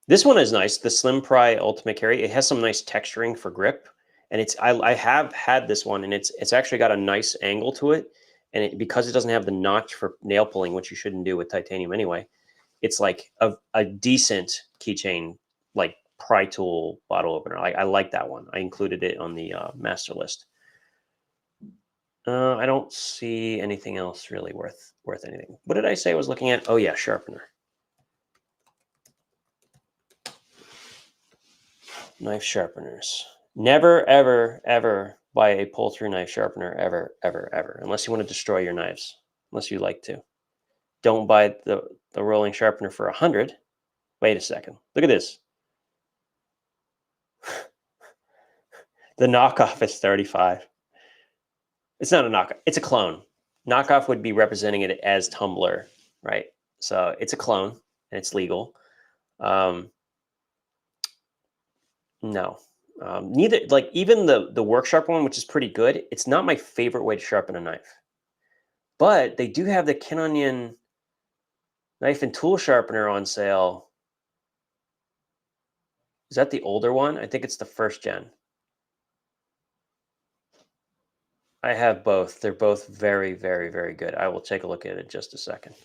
This one is nice. The Slim Pry Ultimate Carry. It has some nice texturing for grip, and I have had this one, and it's actually got a nice angle to it, and because it doesn't have the notch for nail pulling, which you shouldn't do with titanium anyway, it's like a decent keychain, like pry tool bottle opener. I like that one. I included it on the master list. I don't see anything else really worth anything. What did I say I was looking at? Oh yeah, sharpener. Knife sharpeners. Never, ever, ever buy a pull-through knife sharpener, ever, ever, ever, unless you want to destroy your knives, unless you like to. Don't buy the rolling sharpener for 100. Wait a second. Look at this. The knockoff is 35. It's not a knockoff. It's a clone. Knockoff would be representing it as Tumblr, right? So it's a clone, and it's legal. No. Neither, like even the work sharp one, which is pretty good. It's not my favorite way to sharpen a knife, but they do have the Canonian knife and tool sharpener on sale. Is that the older one? I think it's the first gen. I have both. They're both very, very, very good. I will take a look at it in just a second.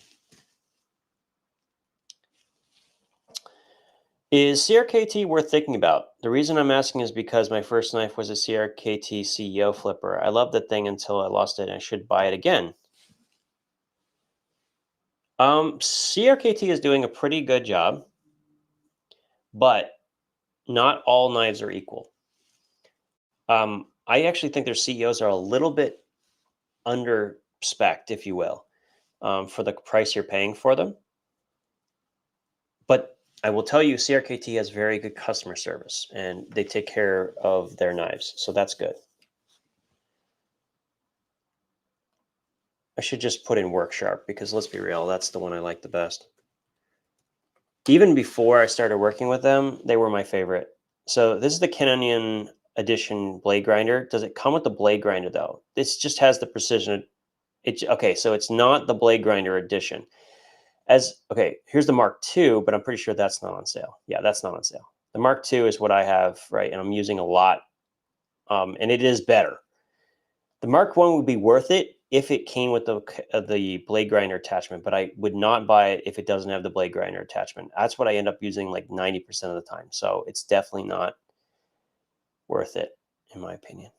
Is CRKT worth thinking about? The reason I'm asking is because my first knife was a CRKT CEO flipper. I loved the thing until I lost it and I should buy it again. CRKT is doing a pretty good job, but not all knives are equal. I actually think their CEOs are a little bit under spec'd, if you will, for the price you're paying for them. But I will tell you, CRKT has very good customer service and they take care of their knives. So that's good. I should just put in Work Sharp because let's be real, that's the one I like the best. Even before I started working with them, they were my favorite. So this is the Canonian Edition blade grinder. Does it come with the blade grinder though? This just has the precision. Okay, so it's not the blade grinder edition. Okay, here's the Mark II, but I'm pretty sure that's not on sale. Yeah, that's not on sale. The Mark II is what I have, right? And I'm using a lot, and it is better. The Mark I would be worth it if it came with the blade grinder attachment, but I would not buy it if it doesn't have the blade grinder attachment. That's what I end up using like 90% of the time. So it's definitely not worth it, in my opinion.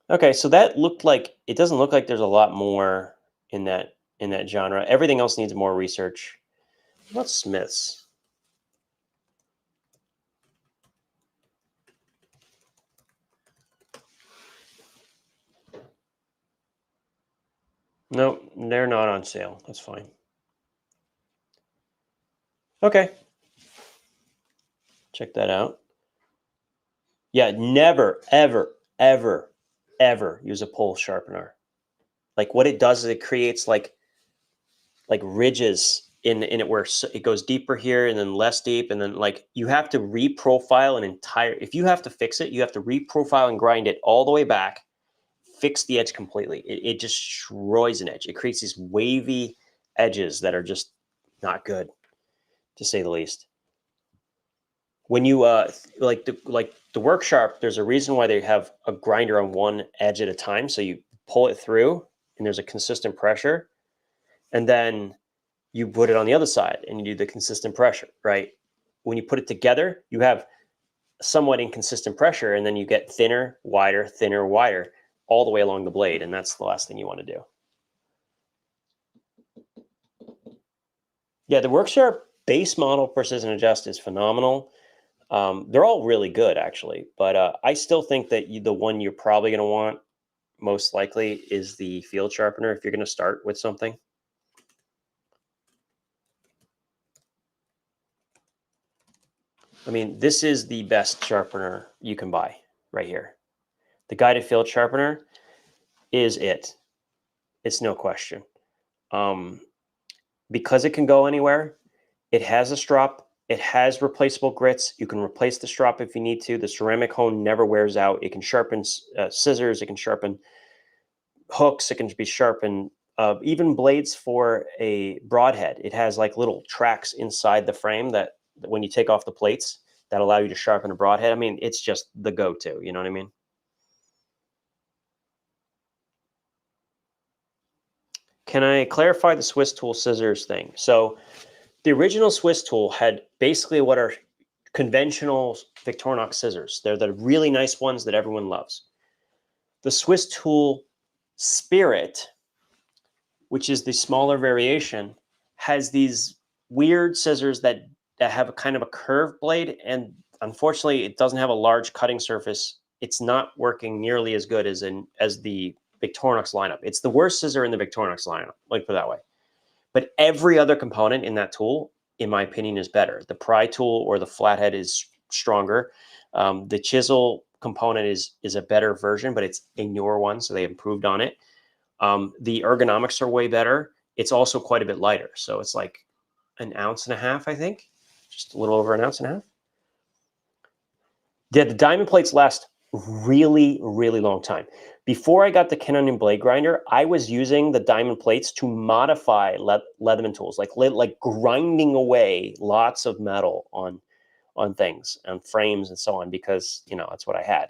Okay, so that looked like, it doesn't look like there's a lot more in that genre. Everything else needs more research. What about Smiths? No, they're not on sale. That's fine. Okay. Check that out. Yeah, never, ever, ever, ever use a pole sharpener. Like what it does is it creates like ridges in it where it goes deeper here and then less deep, and then like you have to reprofile an entire. If you have to fix it, you have to reprofile and grind it all the way back, fix the edge completely. It just destroys an edge. It creates these wavy edges that are just not good, to say the least. When you like the Work Sharp, there's a reason why they have a grinder on one edge at a time. So you pull it through, and there's a consistent pressure, and then you put it on the other side, and you do the consistent pressure. Right? When you put it together, you have somewhat inconsistent pressure, and then you get thinner, wider, all the way along the blade, and that's the last thing you want to do. Yeah, the Work Sharp base model precision adjust is phenomenal. They're all really good, actually, but I still think that the one you're probably going to want most likely is the field sharpener if you're going to start with something. I mean, this is the best sharpener you can buy right here. The guided field sharpener is it. It's no question. Because it can go anywhere, it has a strop. It has replaceable grits. You can replace the strop if you need to. The ceramic hone never wears out. It can sharpen scissors. It can sharpen hooks. It can be sharpened. Even blades for a broadhead. It has like little tracks inside the frame that when you take off the plates that allow you to sharpen a broadhead. I mean, it's just the go-to. You know what I mean? Can I clarify the Swiss tool scissors thing? So the original Swiss tool had basically what are conventional Victorinox scissors. They're the really nice ones that everyone loves. The Swiss tool Spirit, which is the smaller variation, has these weird scissors that have a kind of a curved blade, and unfortunately it doesn't have a large cutting surface. It's not working nearly as good as the Victorinox lineup. It's the worst scissor in the Victorinox lineup, like put it that way. But every other component in that tool, in my opinion, is better. The pry tool or the flathead is stronger. The chisel component is a better version, but it's a newer one, so they improved on it. The ergonomics are way better. It's also quite a bit lighter. So it's like 1.5 ounces, I think. Just a little over 1.5 ounces. Yeah, the diamond plates last really, really long time. Before I got the Canon blade grinder, I was using the diamond plates to modify Leatherman tools, like grinding away lots of metal on things, on frames and so on, because that's what I had.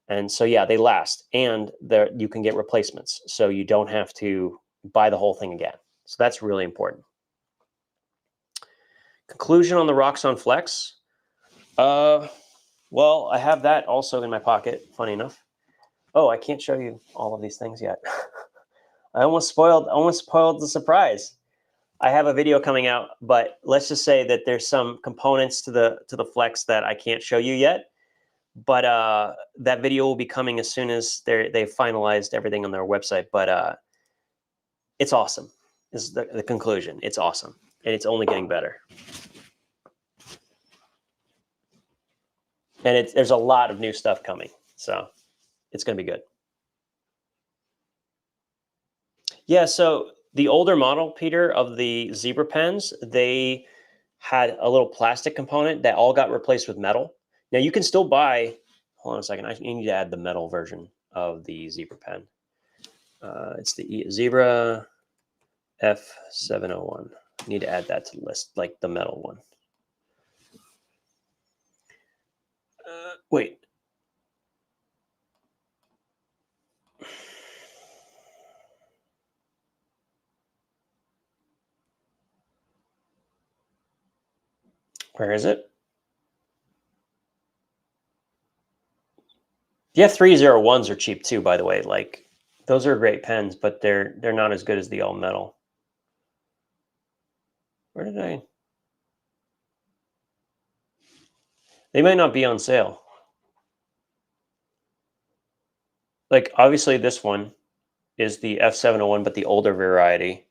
And so yeah, they last, and there you can get replacements, so you don't have to buy the whole thing again. So that's really important. Conclusion on the Roxxon Flex. Well, I have that also in my pocket, funny enough. Oh, I can't show you all of these things yet. I almost spoiled the surprise. I have a video coming out, but let's just say that there's some components to the Flex that I can't show you yet. But that video will be coming as soon as they've finalized everything on their website. But it's awesome. This is the conclusion. It's awesome, and it's only getting better. And there's a lot of new stuff coming, so it's going to be good. Yeah, so the older model, Peter, of the Zebra pens, they had a little plastic component that all got replaced with metal. Now you can still buy, hold on a second, I need to add the metal version of the Zebra pen. It's the Zebra F701. I need to add that to the list, like the metal one. Wait. Where is it? The F301s are cheap too, by the way. Like, those are great pens, but they're not as good as the all metal. Where did I? They might not be on sale. Like, obviously this one is the F701, but the older variety.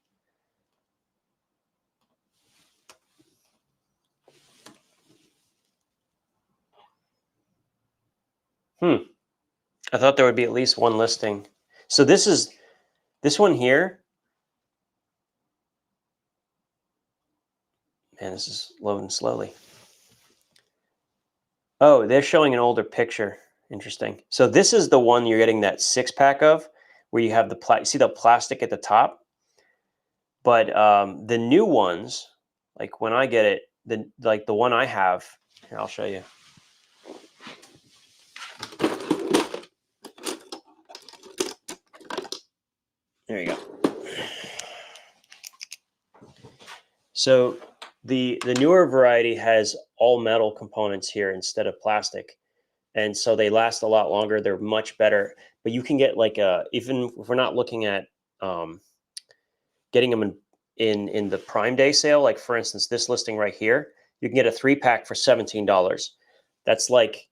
I thought there would be at least one listing. So this one here. Man, this is loading slowly. Oh, they're showing an older picture. Interesting. So this is the one you're getting that 6-pack of, where you have you see the plastic at the top. But the new ones, like when I get it, the one I have, here, I'll show you. There you go. So the newer variety has all metal components here instead of plastic, and so they last a lot longer. They're much better. But you can get like even if we're not looking at getting them in the Prime Day sale, like for instance this listing right here, you can get a 3-pack for $17. That's like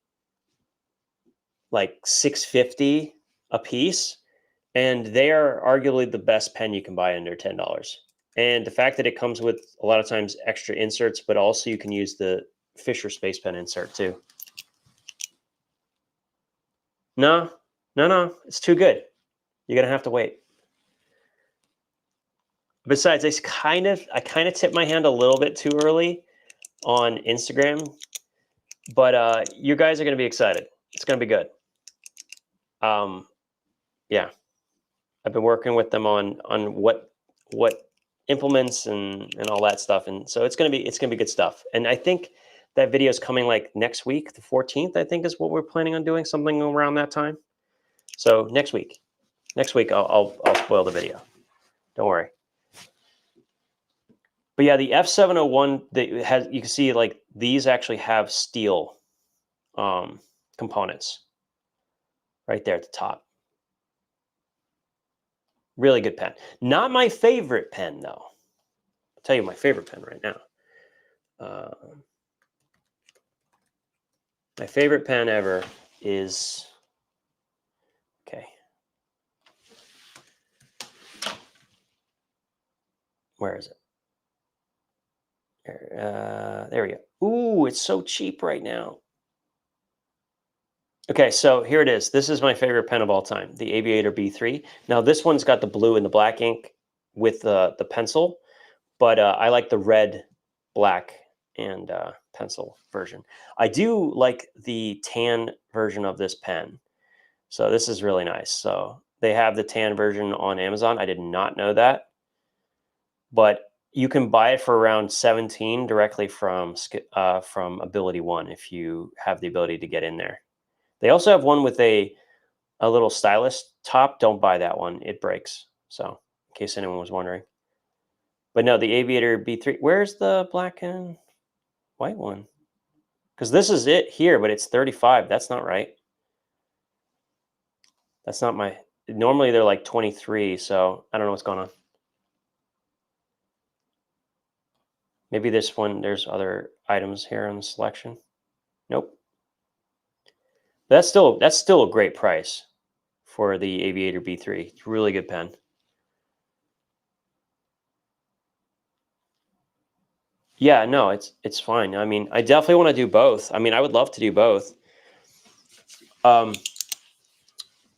$6.50 a piece, and they are arguably the best pen you can buy under $10. And the fact that it comes with a lot of times extra inserts, but also you can use the Fisher Space Pen insert too. No, it's too good. You're gonna have to wait. Besides, I kind of tipped my hand a little bit too early on Instagram, but you guys are gonna be excited. It's gonna be good. Yeah, I've been working with them on what implements and all that stuff, and so it's gonna be good stuff. And I think that video is coming like next week, the 14th, I think is what we're planning on doing, something around that time. So next week I'll spoil the video. Don't worry. But yeah, the F701 you can see like these actually have steel components right there at the top. Really good pen. Not my favorite pen though. I'll tell you my favorite pen right now. My favorite pen ever is, okay. Where is it? There we go. Ooh, it's so cheap right now. Okay, so here it is. This is my favorite pen of all time, the Aviator B3. Now this one's got the blue and the black ink with the pencil, but I like the red, black, and pencil version. I do like the tan version of this pen. So this is really nice. So they have the tan version on Amazon. I did not know that, but you can buy it for around 17 directly from Ability One if you have the ability to get in there. They also have one with a little stylus top. Don't buy that one; it breaks. So in case anyone was wondering. But no, the Aviator B3. Where's the black and white one? Because this is it here, but it's 35. That's not right. That's not my. Normally they're like 23, so I don't know what's going on. Maybe this one, there's other items here in the selection. Nope. But that's still a great price for the Aviator B3. It's a really good pen. Yeah, no, it's fine. I mean, I definitely want to do both. I mean, I would love to do both. Um,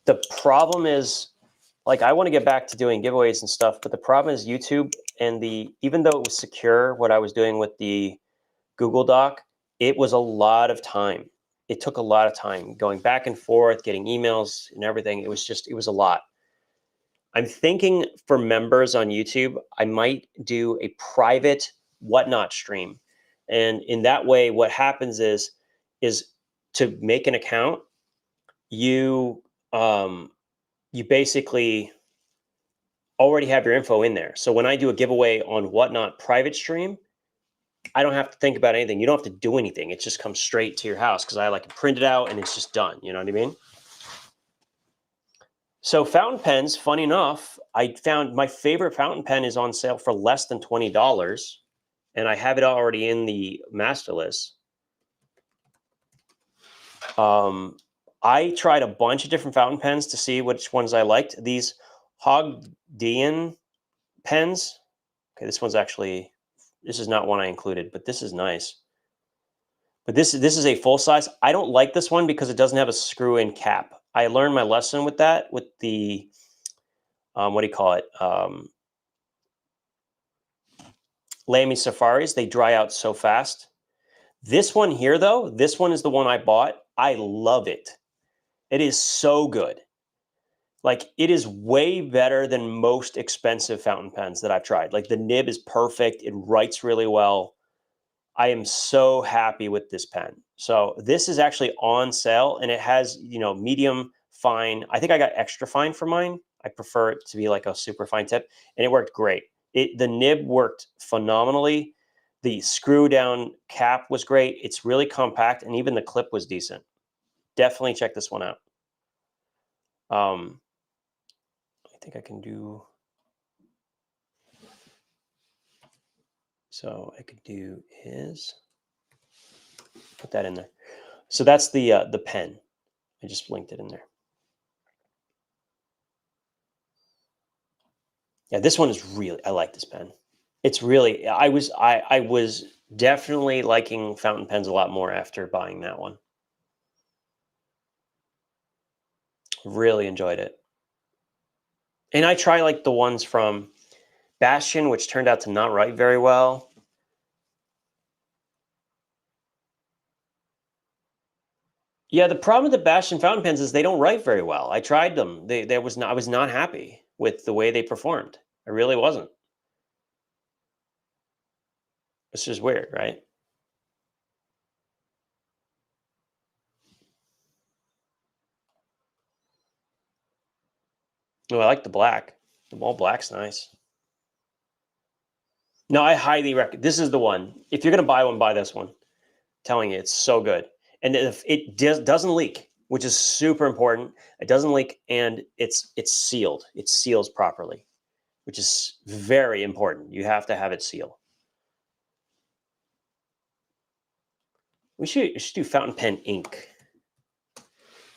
the problem is, like, I want to get back to doing giveaways and stuff, but the problem is YouTube and even though it was secure, what I was doing with the Google Doc, it was a lot of time. It took a lot of time going back and forth, getting emails and everything. It was a lot. I'm thinking for members on YouTube, I might do a private whatnot stream. And in that way, what happens is to make an account, you um, you basically already have your info in there. So when I do a giveaway on whatnot private stream, I don't have to think about anything. You don't have to do anything. It just comes straight to your house because I like print it out and it's just done. You know what I mean? So fountain pens, funny enough, I found my favorite fountain pen is on sale for less than $20, and I have it already in the master list. I tried a bunch of different fountain pens to see which ones I liked. These Hogdian pens. Okay, this is not one I included, but this is nice. But this is a full size. I don't like this one because it doesn't have a screw-in cap. I learned my lesson with that with the what do you call it? Lamy Safaris. They dry out so fast. This one here, though, this one is the one I bought. I love it. It is so good. Like, it is way better than most expensive fountain pens that I've tried. Like, the nib is perfect. It writes really well. I am so happy with this pen. So this is actually on sale, and it has, medium fine. I think I got extra fine for mine. I prefer it to be like a super fine tip, and it worked great. The nib worked phenomenally. The screw down cap was great. It's really compact, and even the clip was decent. Definitely check this one out. I think I can do. So I could do is put that in there. So that's the pen. I just linked it in there. Yeah, this one is really. I like this pen. It's really. I was definitely liking fountain pens a lot more after buying that one. Really enjoyed it. And I try like the ones from Bastion, which turned out to not write very well. Yeah, the problem with the Bastion fountain pens is they don't write very well. I tried them. I was not happy with the way they performed. I really wasn't. It's just weird, right? Oh, I like the black. The all black's nice. No, I highly recommend. This is the one. If you're gonna buy one, buy this one. I'm telling you, it's so good. And if it doesn't leak, which is super important. It doesn't leak, and it's sealed. It seals properly, which is very important. You have to have it seal. We should do fountain pen ink.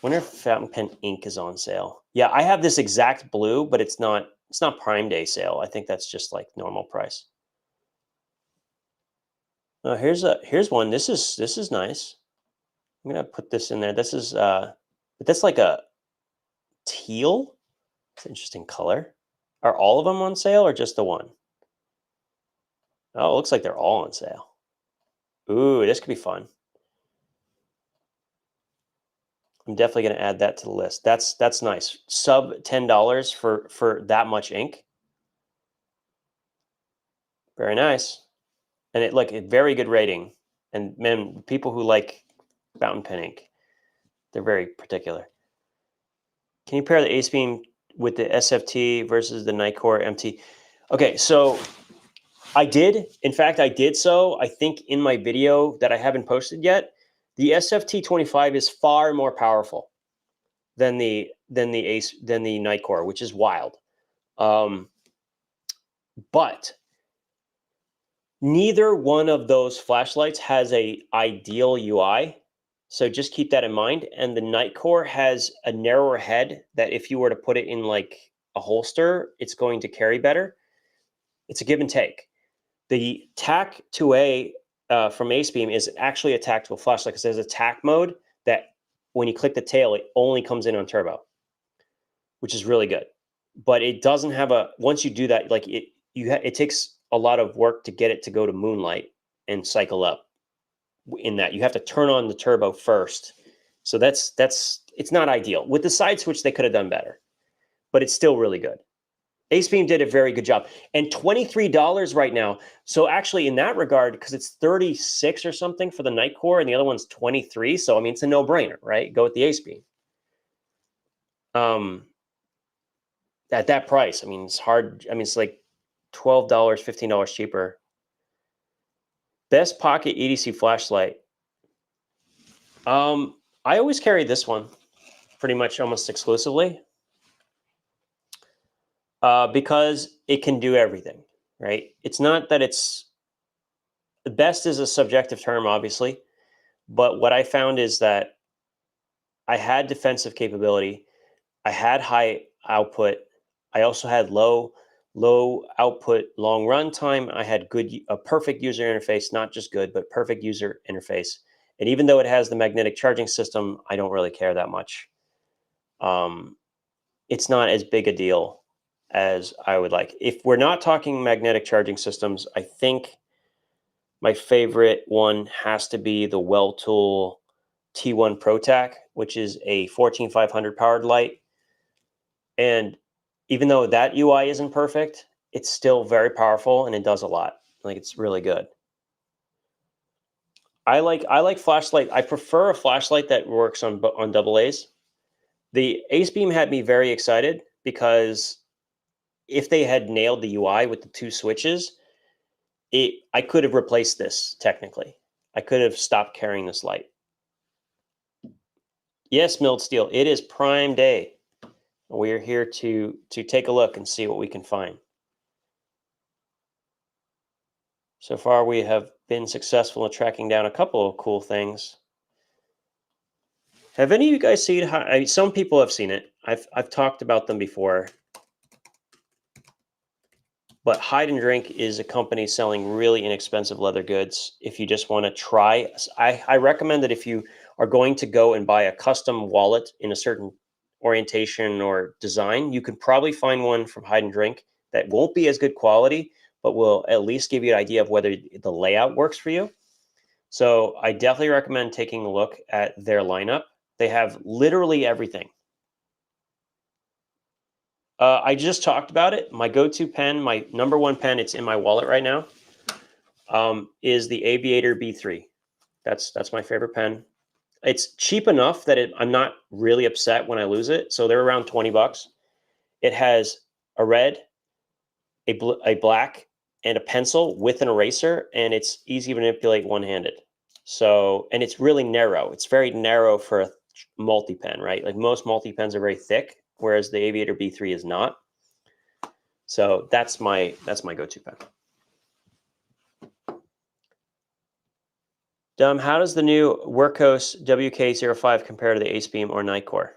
Wonder if fountain pen ink is on sale. Yeah, I have this exact blue, but it's not Prime Day sale. I think that's just like normal price. Oh, here's one. This is nice. I'm gonna put this in there. But that's like a teal. It's an interesting color. Are all of them on sale or just the one? Oh, it looks like they're all on sale. Ooh, this could be fun. I'm definitely going to add that to the list. That's nice. Sub $10 for that much ink. Very nice. And it like a very good rating. And man, people who like fountain pen ink, they're very particular. Can you pair the Ace Beam with the SFT versus the Nitecore MT? Okay, so I did. In fact, I did so. I think in my video that I haven't posted yet, the SFT 25 is far more powerful than the Nitecore, which is wild. But neither one of those flashlights has a ideal UI. So just keep that in mind. And the Nitecore has a narrower head that if you were to put it in like a holster, it's going to carry better. It's a give and take. The TAC 2A from AceBeam is actually a tactical flashlight because there's a TAC mode that when you click the tail, it only comes in on turbo, which is really good. But it doesn't have a, once you do that, like it takes a lot of work to get it to go to moonlight and cycle up. In that you have to turn on the turbo first. So that's it's not ideal. With the side switch, they could have done better, but it's still really good. AceBeam did a very good job. And $23 right now. So actually in that regard, because it's 36 or something for the Nitecore and the other one's 23. So I mean it's a no-brainer, right? Go with the AceBeam. At that price, I mean it's hard. I mean it's like $12, $15 cheaper. Best pocket EDC flashlight. I always carry this one pretty much almost exclusively because it can do everything, right? It's not that it's the best is a subjective term, obviously, but what I found is that I had defensive capability, I had high output, I also had low output, long run time. I had a perfect user interface, not just good, but perfect user interface. And even though it has the magnetic charging system, I don't really care that much. It's not as big a deal as I would like. If we're not talking magnetic charging systems, I think my favorite one has to be the Weltool T1 ProTac, which is a 14500 powered light. And even though that UI isn't perfect, it's still very powerful and it does a lot. Like it's really good. I like flashlight. I prefer a flashlight that works on double A's. The AceBeam had me very excited because if they had nailed the UI with the two switches, I could have replaced this technically. I could have stopped carrying this light. Yes, milled steel. It is prime day. We are here to take a look and see what we can find. So far, we have been successful in tracking down a couple of cool things. Have any of you guys seen? Some people have seen it. I've talked about them before. But Hide and Drink is a company selling really inexpensive leather goods. If you just want to try, I recommend that if you are going to go and buy a custom wallet in a certain orientation or design, you can probably find one from Hide and Drink that won't be as good quality, but will at least give you an idea of whether the layout works for you. So I definitely recommend taking a look at their lineup. They have literally everything. I just talked about it. My go-to pen, my number one pen, it's in my wallet right now, is the Aviator B3. That's my favorite pen. It's cheap enough that I'm not really upset when I lose it. So they're around 20 bucks. It has a red, a black, and a pencil with an eraser, and it's easy to manipulate one-handed. So, and it's really narrow. It's very narrow for a multi-pen, right? Like most multi-pens are very thick, whereas the Aviator B3 is not. So that's my go-to pen. How does the new Workhorse WK05 compare to the AceBeam or Nitecore?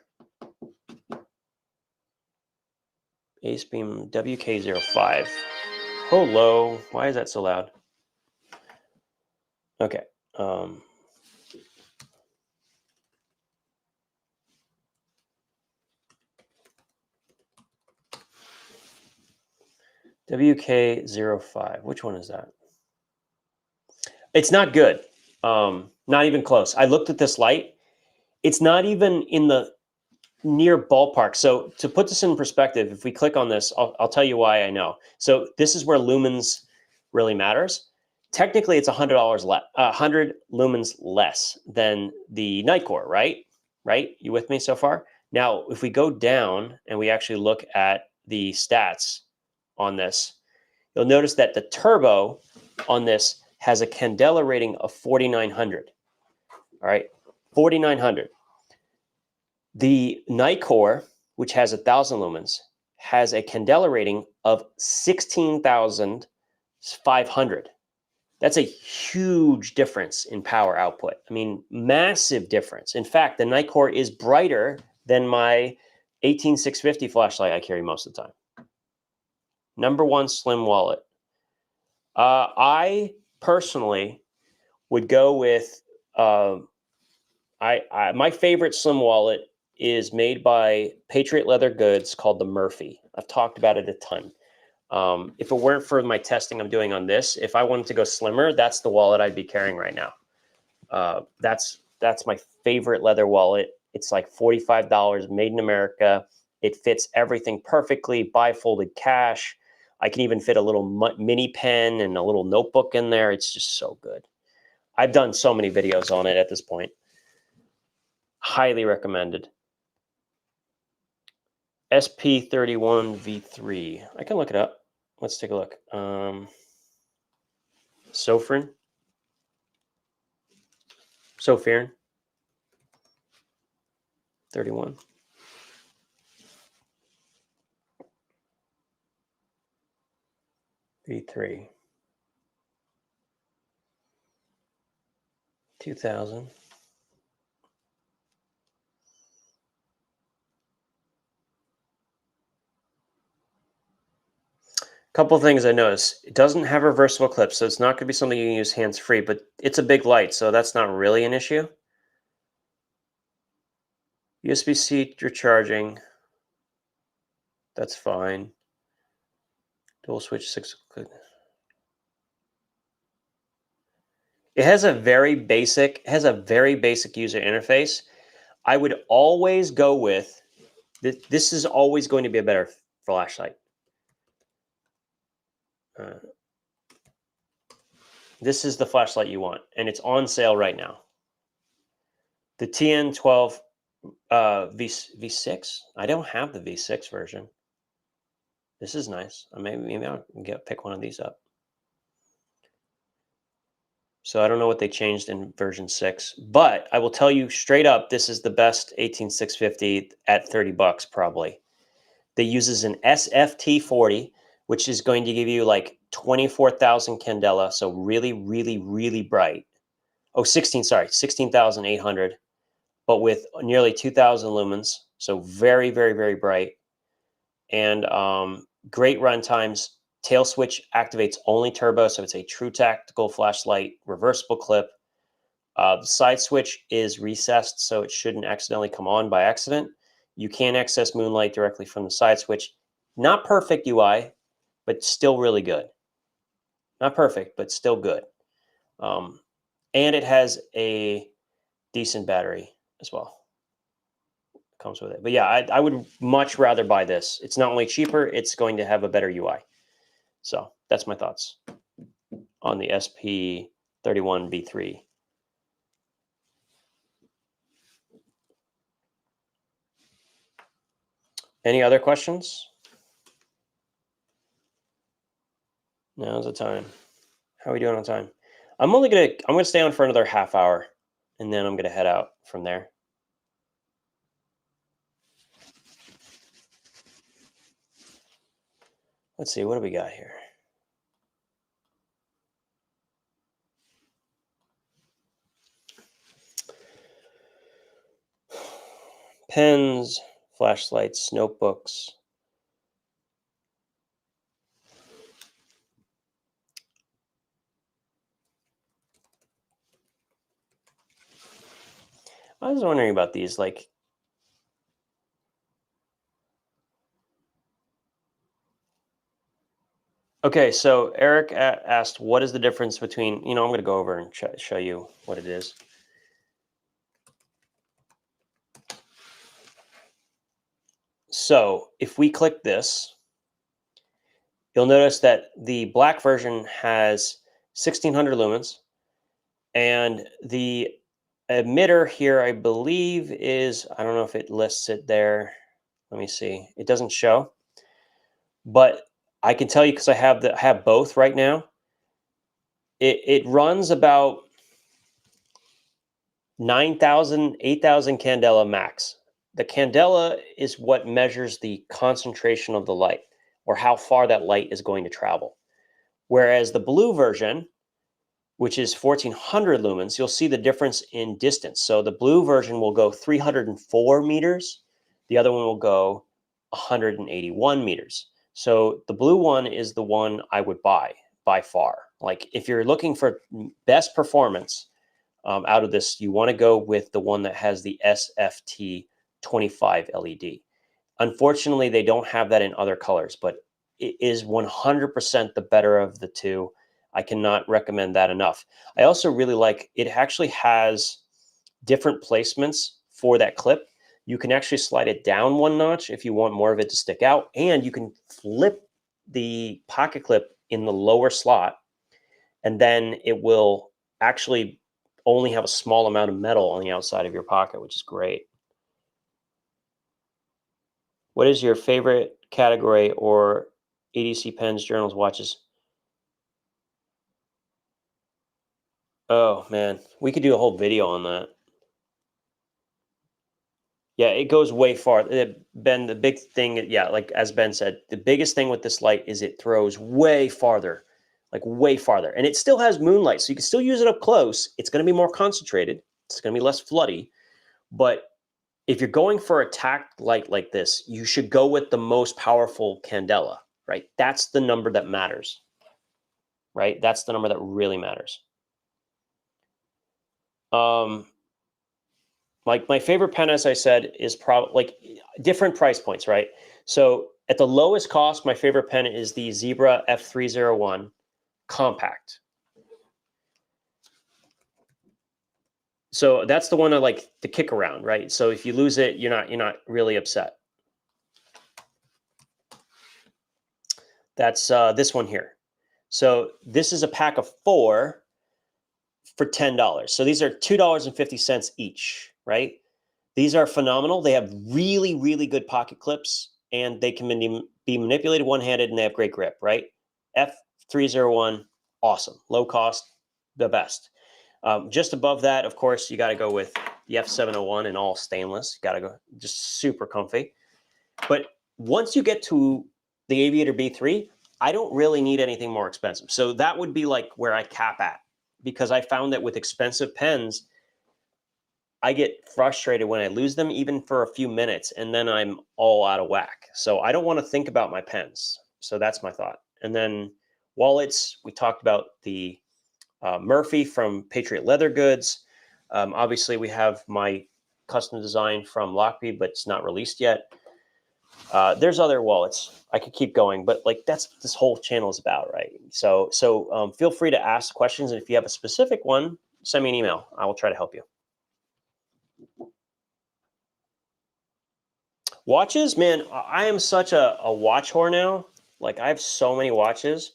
AceBeam WK05. Hello. Why is that so loud? Okay. WK05. Which one is that? It's not good. Not even close. I looked at this light. It's not even in the near ballpark. So to put this in perspective, if we click on this, I'll tell you why I know. So this is where lumens really matters. Technically, it's $100 less, 100 lumens less than the Nightcore, right? Right? You with me so far? Now, if we go down and we actually look at the stats on this, you'll notice that the turbo on this has a candela rating of 4,900. All right, 4,900. The Nightcore, which has 1,000 lumens, has a candela rating of 16,500. That's a huge difference in power output. I mean, massive difference. In fact, the Nightcore is brighter than my 18650 flashlight I carry most of the time. Number one slim wallet. I personally would go with my favorite slim wallet is made by Patriot Leather Goods called the Murphy. I've talked about it a ton. If it weren't for my testing I'm doing on this, if I wanted to go slimmer, that's the wallet I'd be carrying right now. That's my favorite leather wallet. It's like $45, made in America. It fits everything perfectly, bifolded cache. I can even fit a little mini pen and a little notebook in there. It's just so good. I've done so many videos on it at this point. Highly recommended. SP31V3. I can look it up. Let's take a look. Sophrin. 31. V3. 2000. Couple of things I noticed. It doesn't have reversible clips, so it's not going to be something you can use hands-free, but it's a big light, so that's not really an issue. USB-C recharging. That's fine. Dual switch 6. It has a very basic user interface. I would always go with this is always going to be a better flashlight. This is the flashlight you want, and it's on sale right now. The TN12 V6. I don't have the V6 version. This is nice. Maybe I'll pick one of these up. So I don't know what they changed in version 6, but I will tell you straight up, this is the best 18650 at $30 probably. That uses an SFT40, which is going to give you like 24,000 candela, so really, really, really bright. Oh, 16,800, but with nearly 2,000 lumens, so very, very, very bright. And great run times. Tail switch activates only turbo, so it's a true tactical flashlight, reversible clip. The side switch is recessed, so it shouldn't accidentally come on by accident. You can access moonlight directly from the side switch. Not perfect UI, but still really good. Not perfect, but still good. And it has a decent battery as well. Comes with it. But yeah, I would much rather buy this. It's not only cheaper, it's going to have a better UI. So that's my thoughts on the SP31V3. Any other questions? Now's the time. How are we doing on time? I'm gonna stay on for another half hour, and then I'm gonna head out from there. Let's see, what do we got here? Pens, flashlights, notebooks. I was wondering about these, like, Okay, so Eric asked, what is the difference between, I'm going to go over and show you what it is. So if we click this, you'll notice that the black version has 1600 lumens, and the emitter here, I believe, is, I don't know if it lists it there. Let me see. It doesn't show, but I can tell you because I have both right now. It runs about 9,000, 8,000 candela max. The candela is what measures the concentration of the light, or how far that light is going to travel. Whereas the blue version, which is 1400 lumens, you'll see the difference in distance. So the blue version will go 304 meters. The other one will go 181 meters. So the blue one is the one I would buy by far. Like if you're looking for best performance out of this, you want to go with the one that has the SFT 25 LED. Unfortunately, they don't have that in other colors, but it is 100% the better of the two. I cannot recommend that enough. I also really like it. Actually has different placements for that clip. You can actually slide it down one notch if you want more of it to stick out, and you can flip the pocket clip in the lower slot, and then it will actually only have a small amount of metal on the outside of your pocket, which is great. What is your favorite category or EDC pens, journals, watches? Oh man, we could do a whole video on that. Yeah, it goes way far. Ben, the big thing, yeah, like as Ben said, the biggest thing with this light is it throws way farther, like way farther. And it still has moonlight, so you can still use it up close. It's going to be more concentrated. It's going to be less floody. But if you're going for a tack light like this, you should go with the most powerful candela, right? That's the number that matters, right? That's the number that really matters. Like my favorite pen, as I said, is probably like different price points, right? So at the lowest cost, my favorite pen is the Zebra F301 compact. So that's the one I like to kick around, right? So if you lose it, you're not really upset. That's this one here. So this is a pack of 4 for $10. So these are $2.50 each, right? These are phenomenal. They have really, really good pocket clips, and they can be manipulated one-handed, and they have great grip, right? F301, awesome. Low cost, the best. Just above that, of course, you got to go with the F701 in all stainless. You got to go just super comfy. But once you get to the Aviator B3, I don't really need anything more expensive. So that would be like where I cap at, because I found that with expensive pens, I get frustrated when I lose them even for a few minutes, and then I'm all out of whack. So I don't want to think about my pens. So that's my thought. And then wallets, we talked about the Murphy from Patriot Leather Goods. Obviously, we have my custom design from Lockheed, but it's not released yet. There's other wallets. I could keep going, but like that's what this whole channel is about, right? So feel free to ask questions, and if you have a specific one, send me an email. I will try to help you. Watches, man, I am such a watch whore now. Like I have so many watches.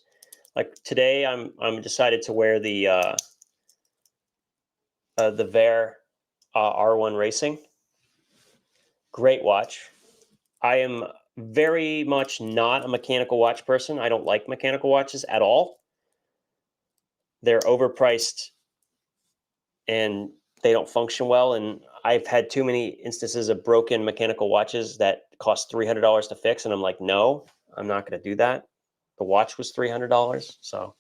Like today, I'm decided to wear the Ver R1 Racing. Great watch. I am very much not a mechanical watch person. I don't like mechanical watches at all. They're overpriced and they don't function well. And I've had too many instances of broken mechanical watches that cost $300 to fix. And I'm like, no, I'm not going to do that. The watch was $300. So,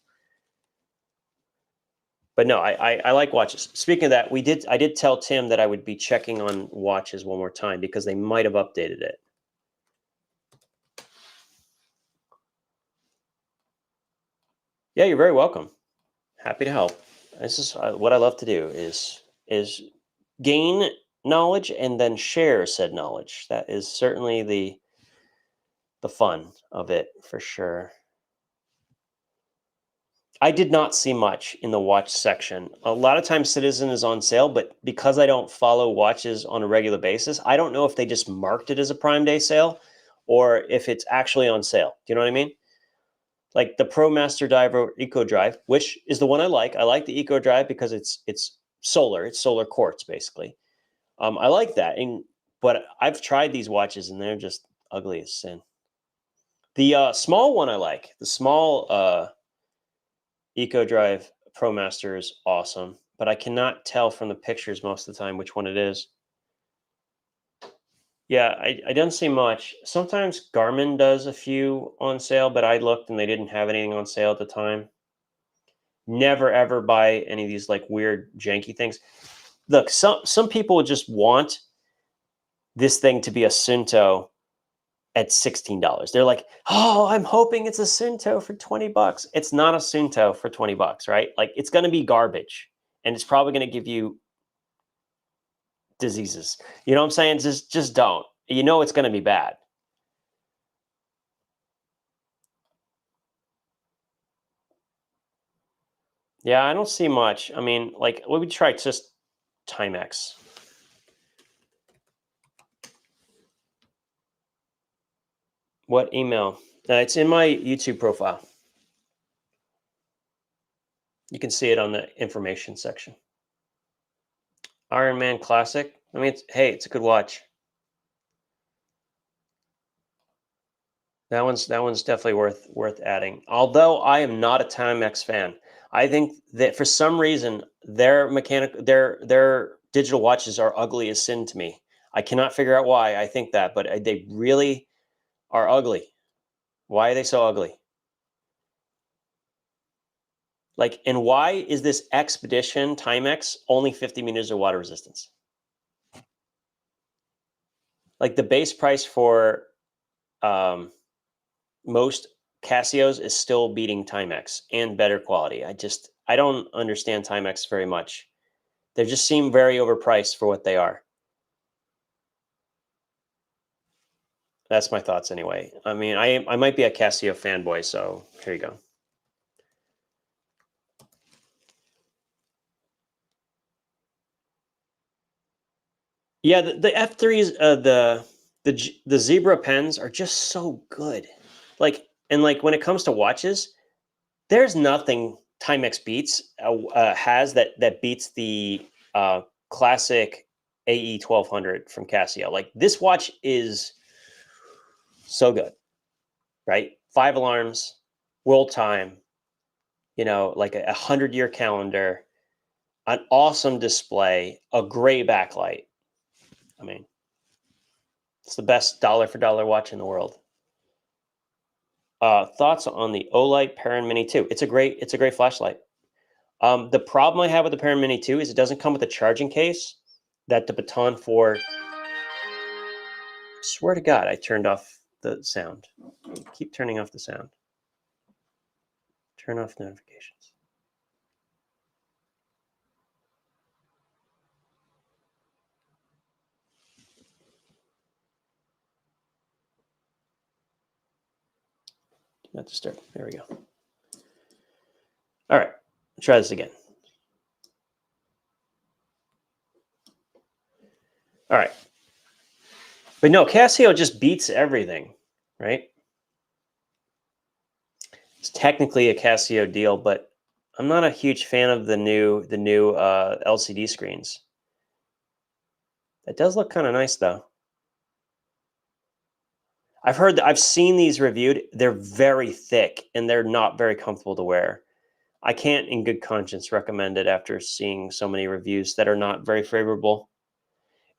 but no, I like watches. Speaking of that, I did tell Tim that I would be checking on watches one more time because they might have updated it. Yeah, you're very welcome. Happy to help. This is what I love to do is gain knowledge and then share said knowledge. That is certainly the fun of it for sure. I did not see much in the watch section. A lot of times Citizen is on sale, but because I don't follow watches on a regular basis, I don't know if they just marked it as a Prime Day sale or if it's actually on sale. Do you know what I mean? Like the ProMaster Diver Eco Drive, which is the one I like. I like the Eco Drive because it's solar. It's solar quartz basically. I like that, but I've tried these watches and they're just ugly as sin. The small one I like. The small Eco Drive ProMaster is awesome, but I cannot tell from the pictures most of the time which one it is. Yeah, I don't see much. Sometimes Garmin does a few on sale, but I looked and they didn't have anything on sale at the time. Never ever buy any of these like weird janky things. Look, some people just want this thing to be a Sunto at $16. They're like, "Oh, I'm hoping it's a Sunto for 20 bucks." It's not a Sunto for 20 bucks, right? Like it's going to be garbage and it's probably going to give you diseases. You know what I'm saying? Just don't. You know it's going to be bad. Yeah, I don't see much. I mean, like what would you try just Timex? What email? It's in my YouTube profile. You can see it on the information section. Iron Man Classic. I mean, hey, it's a good watch. That one's definitely worth adding. Although I am not a Timex fan, I think that for some reason their digital watches are ugly as sin to me. I cannot figure out why I think that, but they really are ugly. Why are they so ugly? Like, and why is this Expedition Timex only 50 meters of water resistance? Like the base price for um, most Casios is still beating Timex and better quality. I don't understand Timex very much. They just seem very overpriced for what they are. That's my thoughts anyway. I mean, I might be a Casio fanboy, so here you go. Yeah, the F3s, the Zebra pens are just so good. Like and like when it comes to watches, there's nothing Timex has that beats the classic AE 1200 from Casio. Like this watch is so good, right? 5 alarms, world time, like a 100-year calendar, an awesome display, a great backlight. I mean, it's the best dollar for dollar watch in the world. Thoughts on the Olight Perrin Mini 2? It's a great flashlight. The problem I have with the Perrin Mini 2 is it doesn't come with a charging case that the Baton 4. Swear to God, I turned off the sound. Keep turning off the sound. Turn off notifications. Do not disturb. There we go. All right, try this again. All right. But no, Casio just beats everything, right? It's technically a Casio deal, but I'm not a huge fan of the new LCD screens. It does look kind of nice though. I've seen these reviewed. They're very thick and they're not very comfortable to wear. I can't in good conscience recommend it after seeing so many reviews that are not very favorable.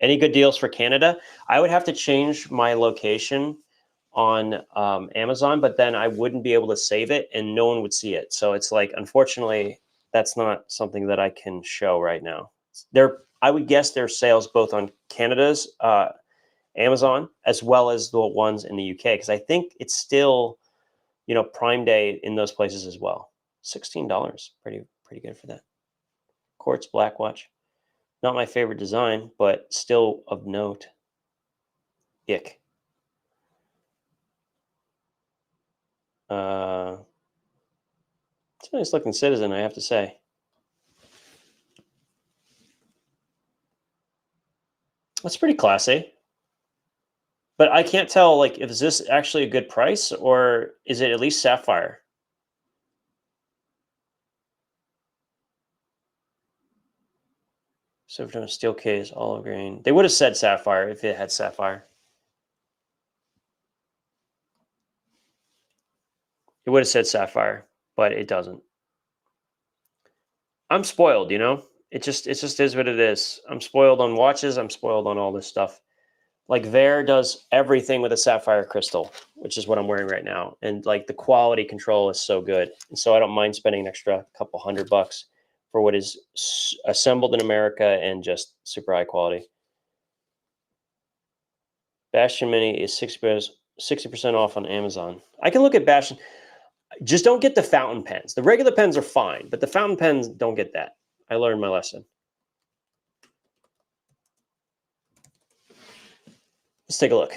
Any good deals for Canada? I would have to change my location on Amazon, but then I wouldn't be able to save it and no one would see it. So it's like, unfortunately, that's not something that I can show right now. I would guess there's sales both on Canada's Amazon as well as the ones in the UK because I think it's still, Prime Day in those places as well. $16, pretty good for that. Quartz black watch. Not my favorite design, but still of note. Ick. It's a nice looking Citizen, I have to say. That's pretty classy. But I can't tell, like, if is this actually a good price or is it at least sapphire? Served on a steel case, olive green. They would have said sapphire if it had sapphire. It would have said sapphire, but it doesn't. I'm spoiled, you know? It just is what it is. I'm spoiled on watches, I'm spoiled on all this stuff. Like Vair does everything with a sapphire crystal, which is what I'm wearing right now. And like the quality control is so good. And so I don't mind spending an extra couple $100 for what is assembled in America and just super high quality. Bastion Mini is 60% off on Amazon. I can look at Bastion. Just don't get the fountain pens. The regular pens are fine, but the fountain pens, don't get that. I learned my lesson. Let's take a look.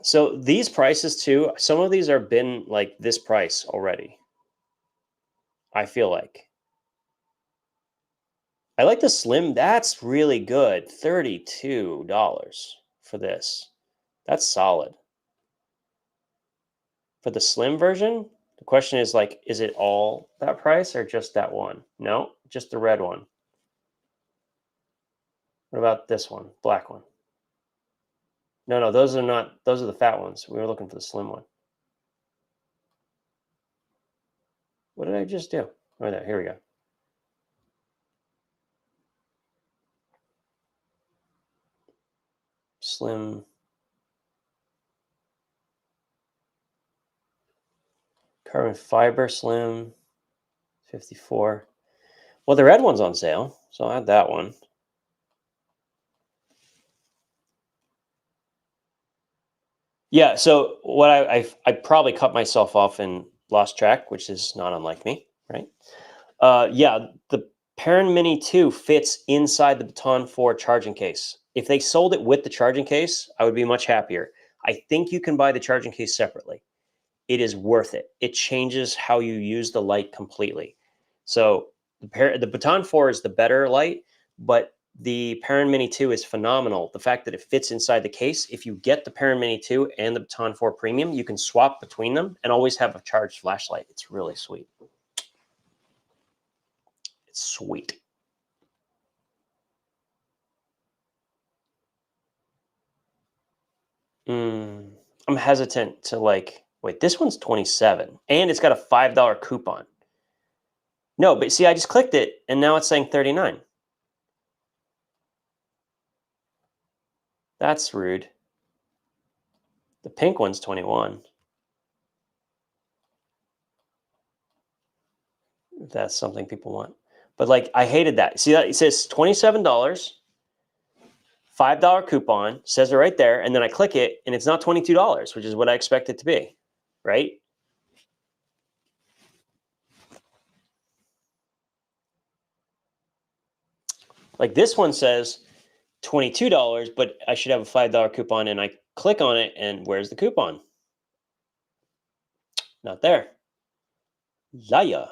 So these prices too, some of these are been like this price already. I feel like. I like the slim. That's really good. $32 for this. That's solid. For the slim version, the question is like, is it all that price or just that one? No, just the red one. What about this one? Black one. No, those are not, those are the fat ones. We were looking for the slim one. What did I just do? Oh, there, here we go. Slim. Carbon fiber slim. 54. Well, the red one's on sale, so I'll add that one. Yeah, so what I probably cut myself off and lost track, which is not unlike me, right? Yeah, the Perrin Mini 2 fits inside the Baton 4 charging case. If they sold it with the charging case, I would be much happier. I think you can buy the charging case separately. It is worth it. It changes how you use the light completely. So the Baton 4 is the better light, but the Perrin Mini 2 is phenomenal. The fact that it fits inside the case, if you get the Perrin Mini 2 and the Baton 4 Premium, you can swap between them and always have a charged flashlight. It's really sweet. It's sweet. I'm hesitant to like, wait, this one's 27 and it's got a $5 coupon. No, but see, I just clicked it and now it's saying 39. That's rude. The pink one's 21. If that's something people want. But like, I hated that. See that it says $27, $5 coupon, says it right there, and then I click it and it's not $22, which is what I expect it to be, right? Like this one says $22, but I should have a $5 coupon, and I click on it, and where's the coupon? Not there. Liar.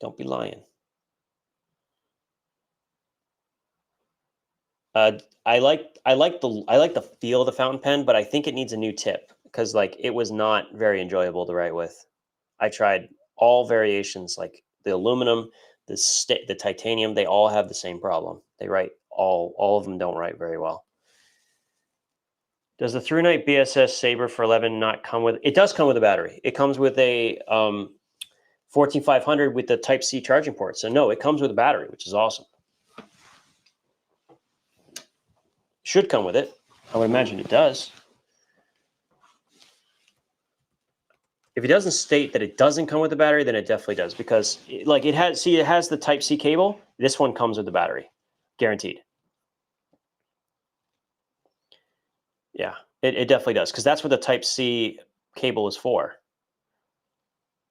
Don't be lying. I like the feel of the fountain pen, but I think it needs a new tip because like it was not very enjoyable to write with. I tried all variations, like the aluminum, the titanium. They all have the same problem. They write all of them don't write very well. Does the Through Night BSS Saber for 11 not come with? It does come with a battery. It comes with a 14500 with the Type C charging port. So no, it comes with a battery, which is awesome. Should come with it. I would imagine it does. If it doesn't state that it doesn't come with a battery, then it definitely does because like it has. See, it has the Type C cable. This one comes with the battery, guaranteed. Yeah, it definitely does because that's what the Type C cable is for.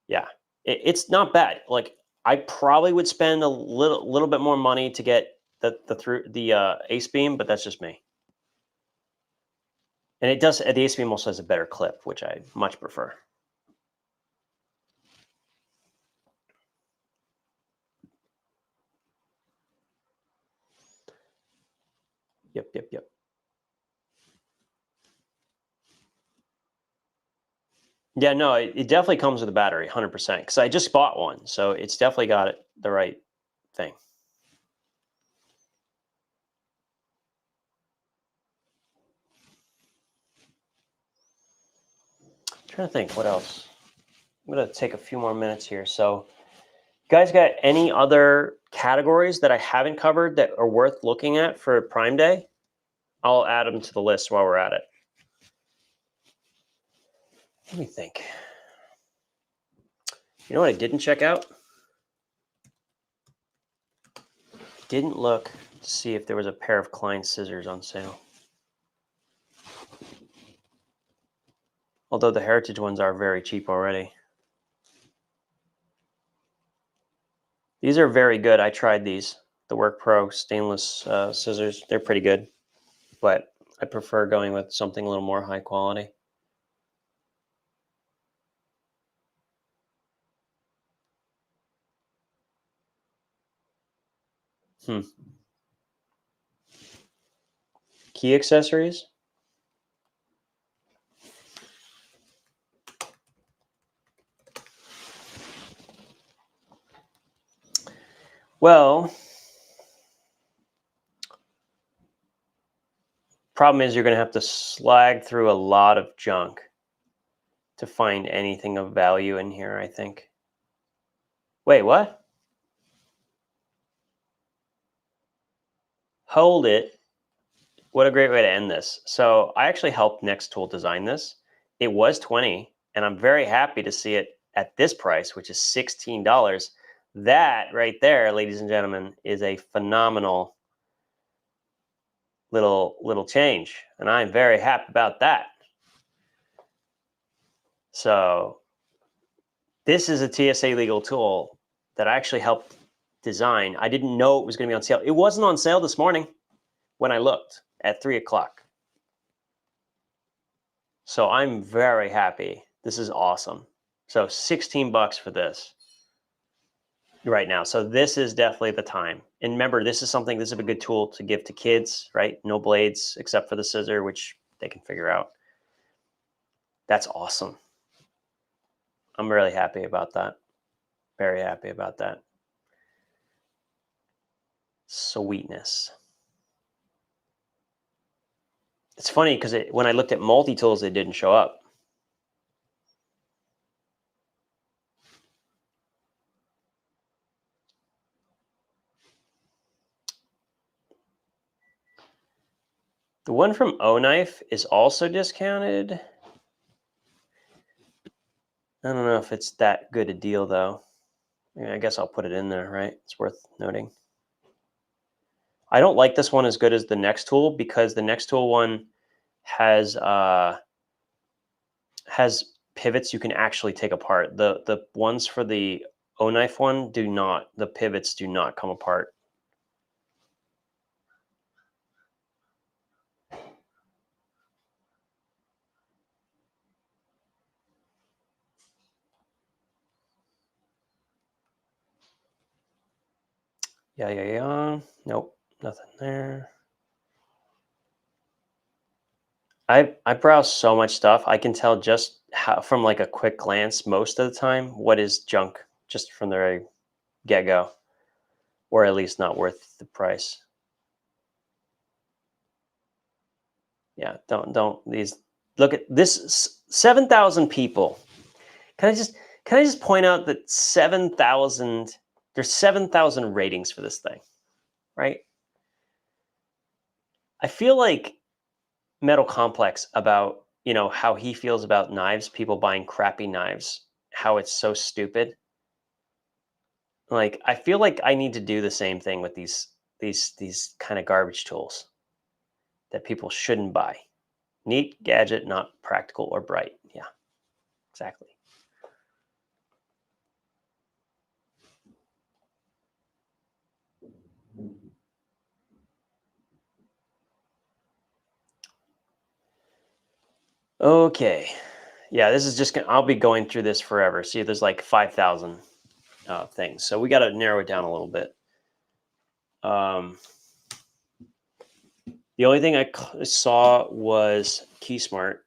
Yeah, it's not bad. Like I probably would spend a little bit more money to get the Ace Beam, but that's just me. And it does. The Ace Beam also has a better clip, which I much prefer. Yep. Yeah, no, it definitely comes with a battery, 100%. Because I just bought one, so it's definitely got it the right thing. Trying to think what else. I'm gonna take a few more minutes here. So, you guys got any other categories that I haven't covered that are worth looking at for Prime Day? I'll add them to the list while we're at it. Let me think. You know what I didn't check out? Didn't look to see if there was a pair of Klein scissors on sale. Although the Heritage ones are very cheap already. These are very good. I tried these. The Work Pro stainless scissors. They're pretty good. But I prefer going with something a little more high quality. Key accessories? Well, problem is you're going to have to slag through a lot of junk to find anything of value in here, I think. Wait, what? Hold it. What a great way to end this. So I actually helped Nextool design this. It was 20, and I'm very happy to see it at this price, which is $16. That right there, ladies and gentlemen, is a phenomenal little change, and I'm very happy about that. So this is a TSA legal tool that I actually helped design. I didn't know it was going to be on sale. It wasn't on sale this morning when I looked at 3 o'clock. So I'm very happy. This is awesome. So $16 for this right now. So this is definitely the time. And remember, this is a good tool to give to kids, right? No blades except for the scissor, which they can figure out. That's awesome. I'm really happy about that. Very happy about that. Sweetness. It's funny because when I looked at multi-tools, it didn't show up. The one from O Knife is also discounted. I don't know if it's that good a deal, though. Yeah, I guess I'll put it in there, right? It's worth noting. I don't like this one as good as the Nextool because the Nextool one has pivots you can actually take apart. The ones for the O Knife one do not. The pivots do not come apart. Yeah. Nope, nothing there. I browse so much stuff. I can tell just how, from like a quick glance, most of the time, what is junk just from the very get go, or at least not worth the price. Yeah, don't these look at this 7,000 people. Can I just point out that 7,000 there's 7,000 ratings for this thing, right? I feel like Metal Complex about, how he feels about knives, people buying crappy knives, how it's so stupid. Like I feel like I need to do the same thing with these kind of garbage tools that people shouldn't buy. Neat gadget, not practical or bright. Yeah, exactly. Okay. Yeah, this is just I'll be going through this forever. See, there's like 5,000 things. So we got to narrow it down a little bit. Um, The only thing I saw was Keysmart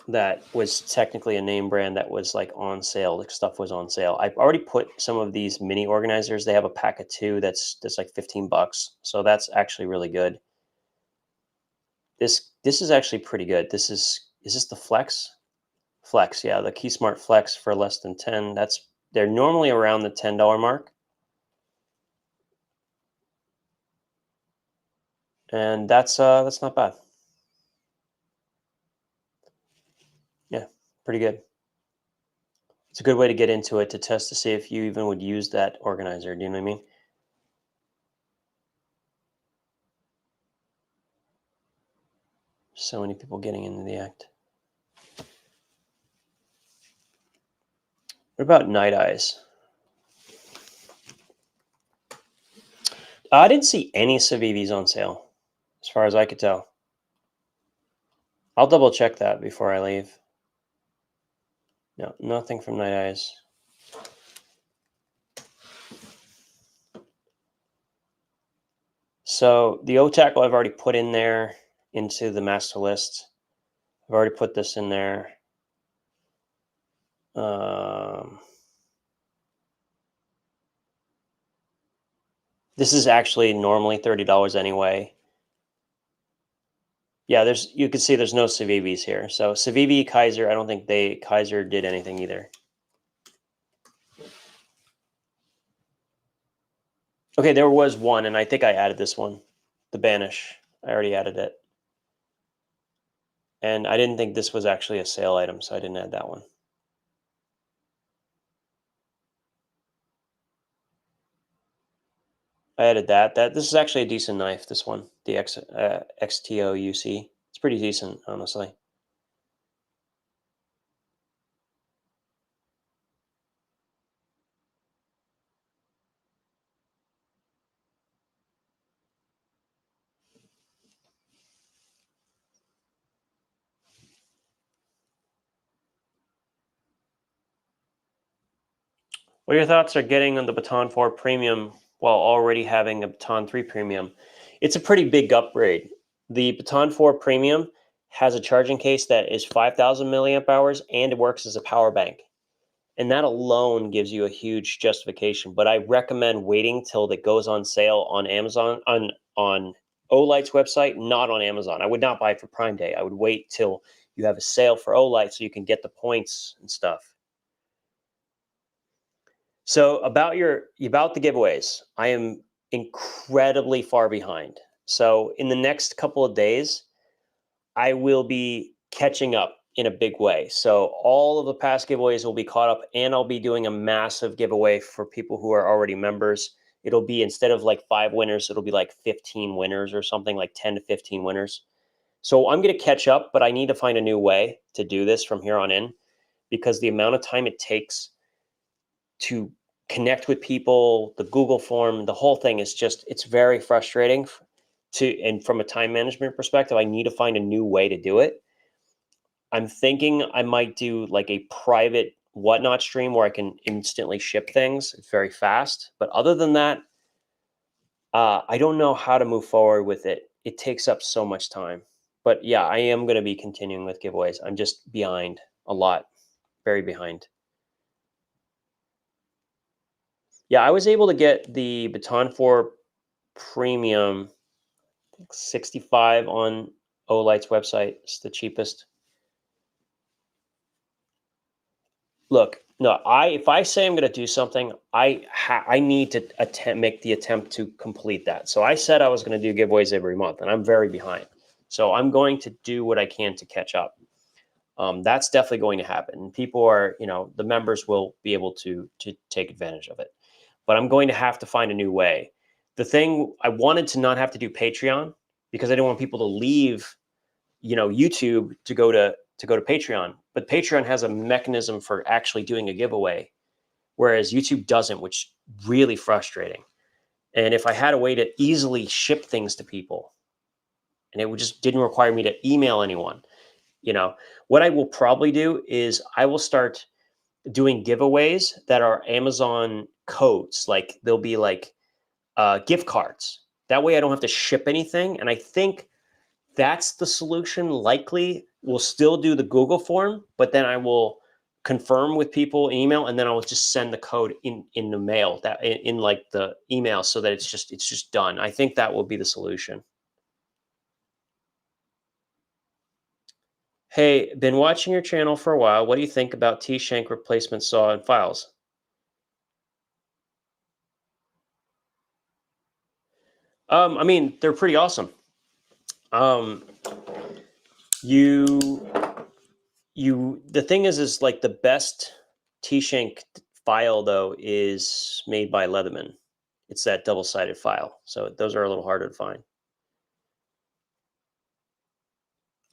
that was technically a name brand that was like on sale. The stuff was on sale. I've already put some of these mini organizers. They have a pack of 2 that's like $15. So that's actually really good. This is actually pretty good. Is this the Flex? Flex, yeah, the Keysmart Flex for less than 10. They're normally around the $10 mark. And that's not bad. Yeah, pretty good. It's a good way to get into it to test to see if you even would use that organizer. Do you know what I mean? So many people getting into the act. What about Night Eyes? I didn't see any Civivis on sale, as far as I could tell. I'll double check that before I leave. No, nothing from Night Eyes. So the O-Tackle I've already put in there into the master list. I've already put this in there. This is actually normally $30 anyway. Yeah, you can see there's no Civivis here. So Civivi, Kaiser, I don't think Kaiser did anything either. Okay, there was one, and I think I added this one, the Banish. I already added it. And I didn't think this was actually a sale item, so I didn't add that one. I added that. This is actually a decent knife, this one, the XTO-UC. It's pretty decent, honestly. What are your thoughts are getting on the Baton 4 Premium while already having a Baton 3 Premium? It's a pretty big upgrade. The Baton 4 Premium has a charging case that is 5,000 milliamp hours and it works as a power bank. And that alone gives you a huge justification. But I recommend waiting till it goes on sale on Amazon, on Olight's website, not on Amazon. I would not buy it for Prime Day. I would wait till you have a sale for Olight so you can get the points and stuff. So about the giveaways, I am incredibly far behind. So in the next couple of days, I will be catching up in a big way. So all of the past giveaways will be caught up, and I'll be doing a massive giveaway for people who are already members. It'll be, instead of like 5 winners, it'll be like 15 winners or something, like 10 to 15 winners. So I'm going to catch up, but I need to find a new way to do this from here on in, because the amount of time it takes to connect with people, the Google form, the whole thing is just, it's very frustrating and from a time management perspective, I need to find a new way to do it. I'm thinking I might do like a private whatnot stream where I can instantly ship things. It's very fast. But other than that, I don't know how to move forward with it. It takes up so much time. But yeah, I am going to be continuing with giveaways. I'm just behind a lot, very behind. Yeah, I was able to get the Baton 4 Premium 65 on Olight's website. It's the cheapest. Look, no, if I say I'm going to do something, I need to make the attempt to complete that. So I said I was going to do giveaways every month, and I'm very behind. So I'm going to do what I can to catch up. That's definitely going to happen. People are, the members will be able to take advantage of it. But I'm going to have to find a new way. The thing, I wanted to not have to do Patreon because I didn't want people to leave, YouTube to go to Patreon. But Patreon has a mechanism for actually doing a giveaway, whereas YouTube doesn't, which is really frustrating. And if I had a way to easily ship things to people, and it just didn't require me to email anyone, what I will probably do is I will start doing giveaways that are Amazon codes. Like there'll be like gift cards That way I don't have to ship anything. And I think that's the solution. Likely we'll still do the Google form, but then I will confirm with people in email, and then I will just send the code in the mail, that in like the email, so that it's just done. I think that will be the solution. Hey, been watching your channel for a while. What do you think about T-shank replacement saw and files? I mean, they're pretty awesome. Um, you the thing is like the best T-shank file though is made by Leatherman. It's that double-sided file. So those are a little harder to find.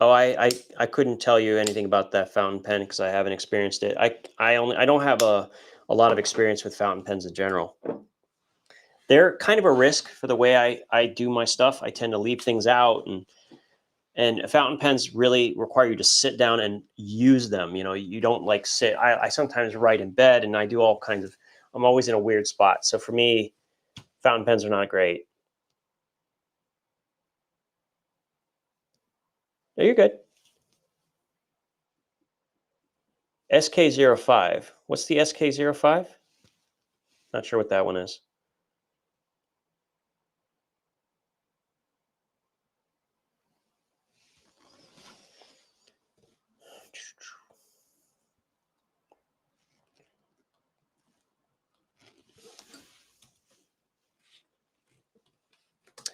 Oh, I couldn't tell you anything about that fountain pen because I haven't experienced it. I don't have a lot of experience with fountain pens in general. They're kind of a risk for the way I do my stuff. I tend to leave things out, and fountain pens really require you to sit down and use them. You know, you don't like sit. I sometimes write in bed, and I do all kinds of. I'm always in a weird spot. So for me, fountain pens are not great. No, you're good. SK05. What's the SK05? Not sure what that one is.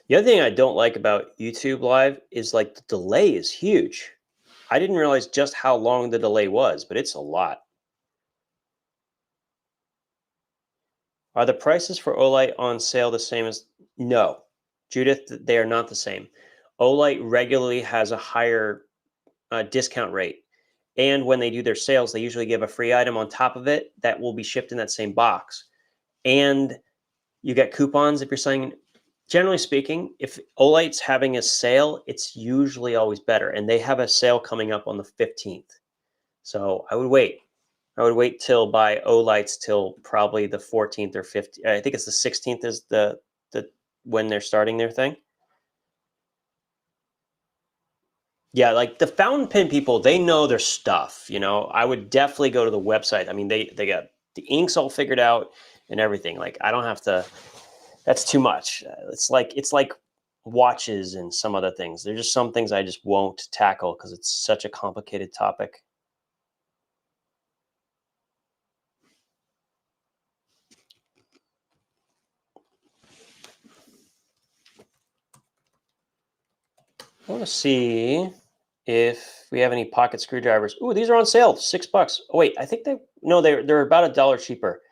The other thing I don't like about YouTube Live is like the delay is huge. I didn't realize just how long the delay was, but it's a lot. Are the prices for Olight on sale the same as? No, Judith, they are not the same. Olight regularly has a higher discount rate. And when they do their sales, they usually give a free item on top of it that will be shipped in that same box. And you get coupons if you're selling. Generally speaking, if Olight's having a sale, it's usually always better. And they have a sale coming up on the 15th. So I would wait. I would wait till buy Olights till probably the 14th or 15th. I think it's the 16th is the when they're starting their thing. Yeah, like the fountain pen people, they know their stuff. You know, I would definitely go to the website. I mean, they got the inks all figured out and everything. Like I don't have to. That's too much. It's like watches and some other things. There's just some things I just won't tackle because it's such a complicated topic. I want to see if we have any pocket screwdrivers. Ooh, these are on sale, $6. Oh wait, I think they're about $1 cheaper.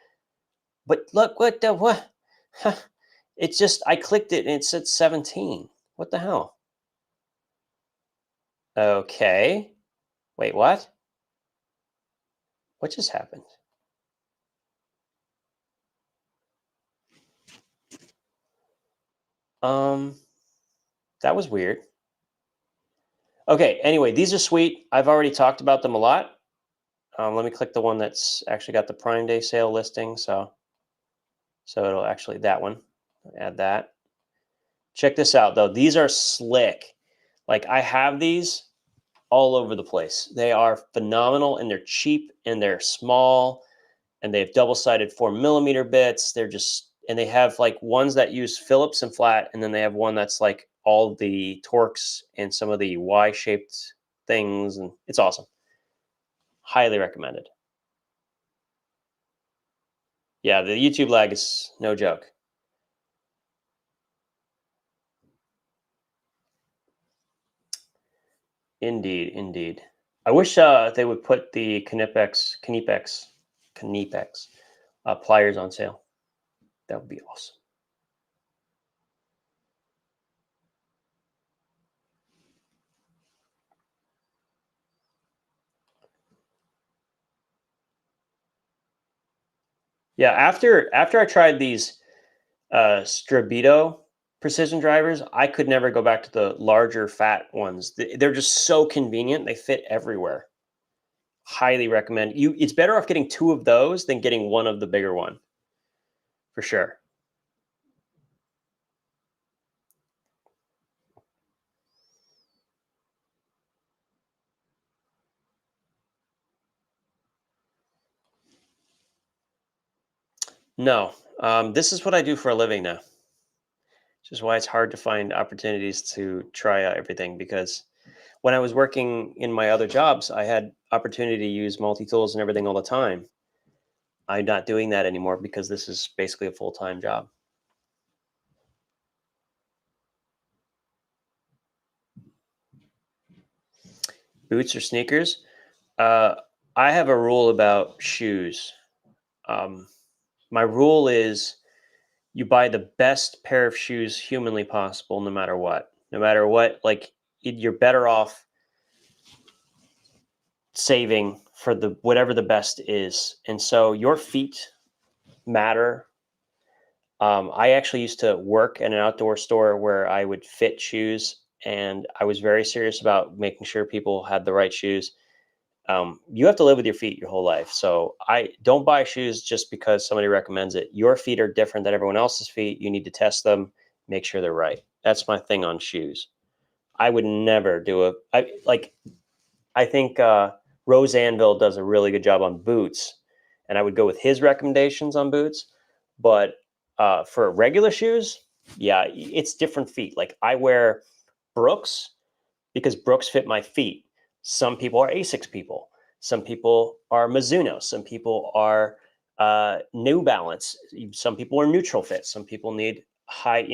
But look, what? Huh, it's just I clicked it and it said 17. What the hell? Okay. Wait, what? What just happened? Um, that was weird. Okay, anyway, these are sweet. I've already talked about them a lot. Let me click the one that's actually got the Prime Day sale listing. So it'll actually, that one, add that. Check this out though. These are slick. Like I have these all over the place. They are phenomenal and they're cheap and they're small and they have double-sided 4mm bits. They're just, and they have like ones that use Phillips and flat, and then they have one that's like all the Torx and some of the Y-shaped things, and it's awesome. Highly recommended. Yeah, the YouTube lag is no joke. Indeed, indeed. I wish they would put the Knipex pliers on sale. That would be awesome. Yeah, after I tried these Strabito precision drivers, I could never go back to the larger fat ones. They're just so convenient. They fit everywhere. Highly recommend you. It's better off getting two of those than getting one of the bigger one, for sure. No. This is what I do for a living now. Which is why it's hard to find opportunities to try out everything, because when I was working in my other jobs, I had opportunity to use multi-tools and everything all the time. I'm not doing that anymore because this is basically a full-time job. Boots or sneakers? Uh, I have a rule about shoes. Um, my rule is you buy the best pair of shoes humanly possible, no matter what. No matter what, like you're better off saving for the whatever the best is. And so your feet matter. I actually used to work at an outdoor store where I would fit shoes, and I was very serious about making sure people had the right shoes. You have to live with your feet your whole life. So I don't buy shoes just because somebody recommends it. Your feet are different than everyone else's feet. You need to test them, make sure they're right. That's my thing on shoes. I would never do I think Rose Anvil does a really good job on boots, and I would go with his recommendations on boots. But for regular shoes, yeah, it's different feet. Like I wear Brooks because Brooks fit my feet. Some people are Asics people. Some people are Mizuno. Some people are New Balance. Some people are neutral fit. Some people need high.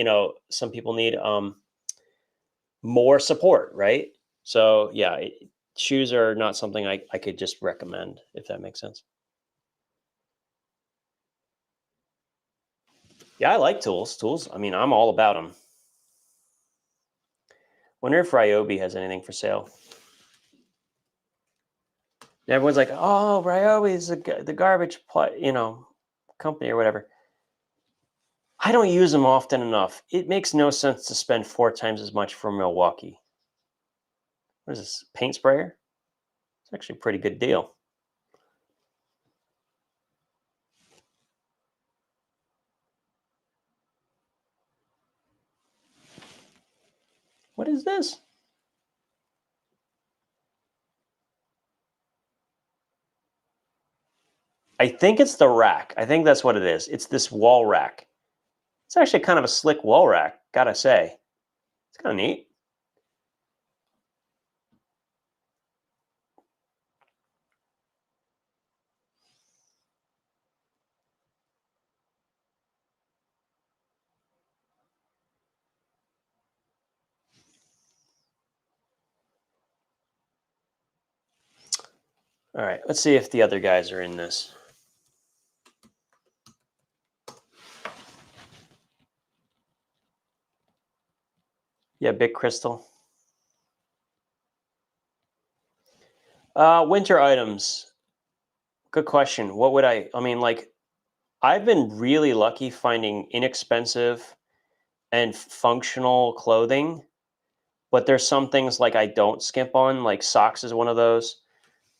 Some people need more support, right? So yeah, shoes are not something I could just recommend, if that makes sense. Yeah, I like tools. Tools. I mean, I'm all about them. Wonder if Ryobi has anything for sale. Everyone's like, "Oh, Ryobi is the garbage, company or whatever." I don't use them often enough. It makes no sense to spend 4 times as much for Milwaukee. What is this? Paint sprayer? It's actually a pretty good deal. What is this? I think it's the rack. I think that's what it is. It's this wall rack. It's actually kind of a slick wall rack, gotta say. It's kind of neat. All right, let's see if the other guys are in this. Yeah, Big Crystal. Winter items. Good question. What would I mean, like, I've been really lucky finding inexpensive and functional clothing, but there's some things like I don't skimp on, like socks is one of those.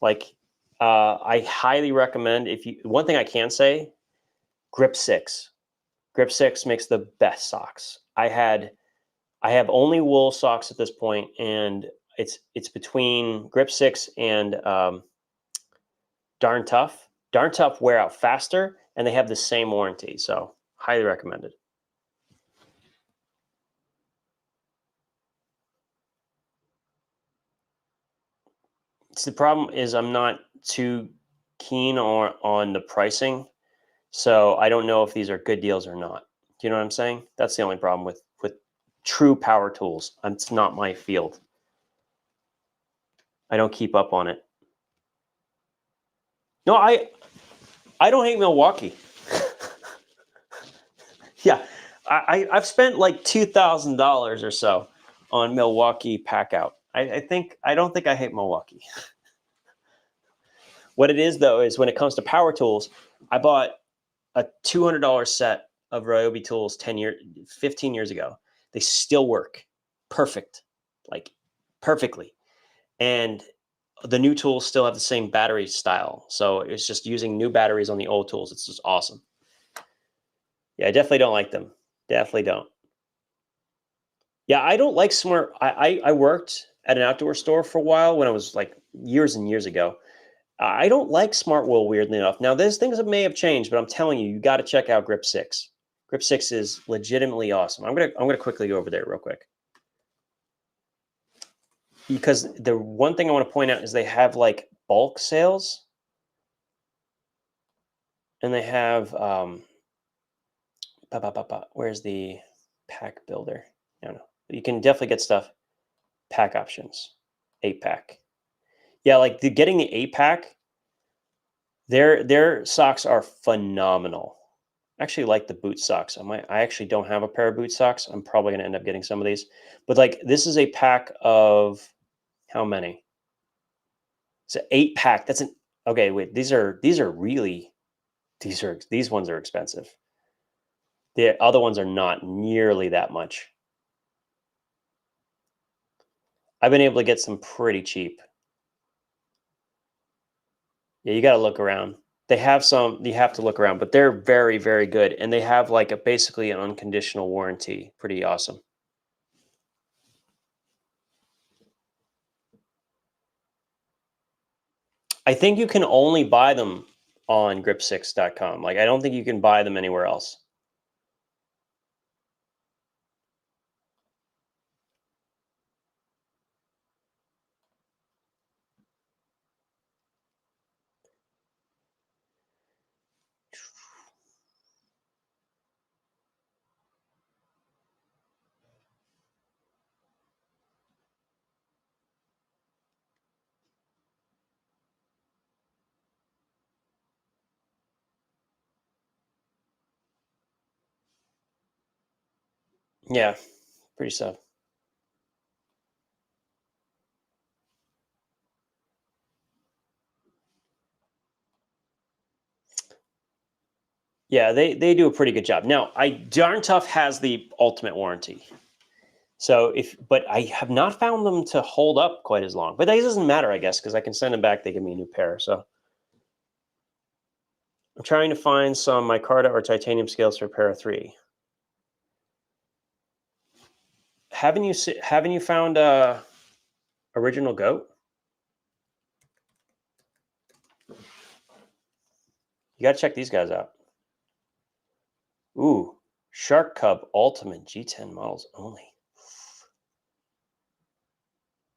Like, I highly recommend one thing I can say, Grip Six. Grip Six makes the best socks. I have only wool socks at this point, and it's between Grip Six and Darn Tough. Darn Tough wear out faster, and they have the same warranty. So highly recommended. The problem is I'm not too keen on the pricing, so I don't know if these are good deals or not. Do you know what I'm saying? That's the only problem with true power tools. It's not my field. I don't keep up on it. No, I don't hate Milwaukee. Yeah, I've spent like $2,000 or so on Milwaukee pack out. I don't think I hate Milwaukee. What it is though is when it comes to power tools, I bought a $200 set of Ryobi tools 15 years ago. They still work perfect, like perfectly. And the new tools still have the same battery style. So it's just using new batteries on the old tools. It's just awesome. Yeah, I definitely don't like them. Definitely don't. Yeah, I don't like smart. I worked at an outdoor store for a while when I was like years and years ago, I don't like smart wool, weirdly enough. Now, there's things that may have changed, but I'm telling you, you got to check out Grip 6. Grip 6 is legitimately awesome. I'm gonna quickly go over there real quick, because the one thing I want to point out is they have like bulk sales, and they have where's the pack builder? I don't know. You can definitely get stuff. Pack options, 8-pack. Yeah, like getting the 8-pack. Their socks are phenomenal. I actually like the boot socks. I actually don't have a pair of boot socks. I'm probably gonna end up getting some of these. But like this is a pack of how many? It's an 8-pack. That's an okay. Wait, these are really these ones are expensive. The other ones are not nearly that much. I've been able to get some pretty cheap. Yeah, you got to look around. They have some. You have to look around, but they're very, very good, and they have like a basically an unconditional warranty. Pretty awesome. I think you can only buy them on grip6.com. Like I don't think you can buy them anywhere else. Yeah, pretty sad. Yeah, they do a pretty good job. Now, I Darn Tough has the ultimate warranty. So but I have not found them to hold up quite as long. But that doesn't matter, I guess, because I can send them back. They give me a new pair. So I'm trying to find some micarta or titanium scales for a pair of 3. Haven't you found original goat? You got to check these guys out. Ooh, Shark Cub Ultimate G10 models only.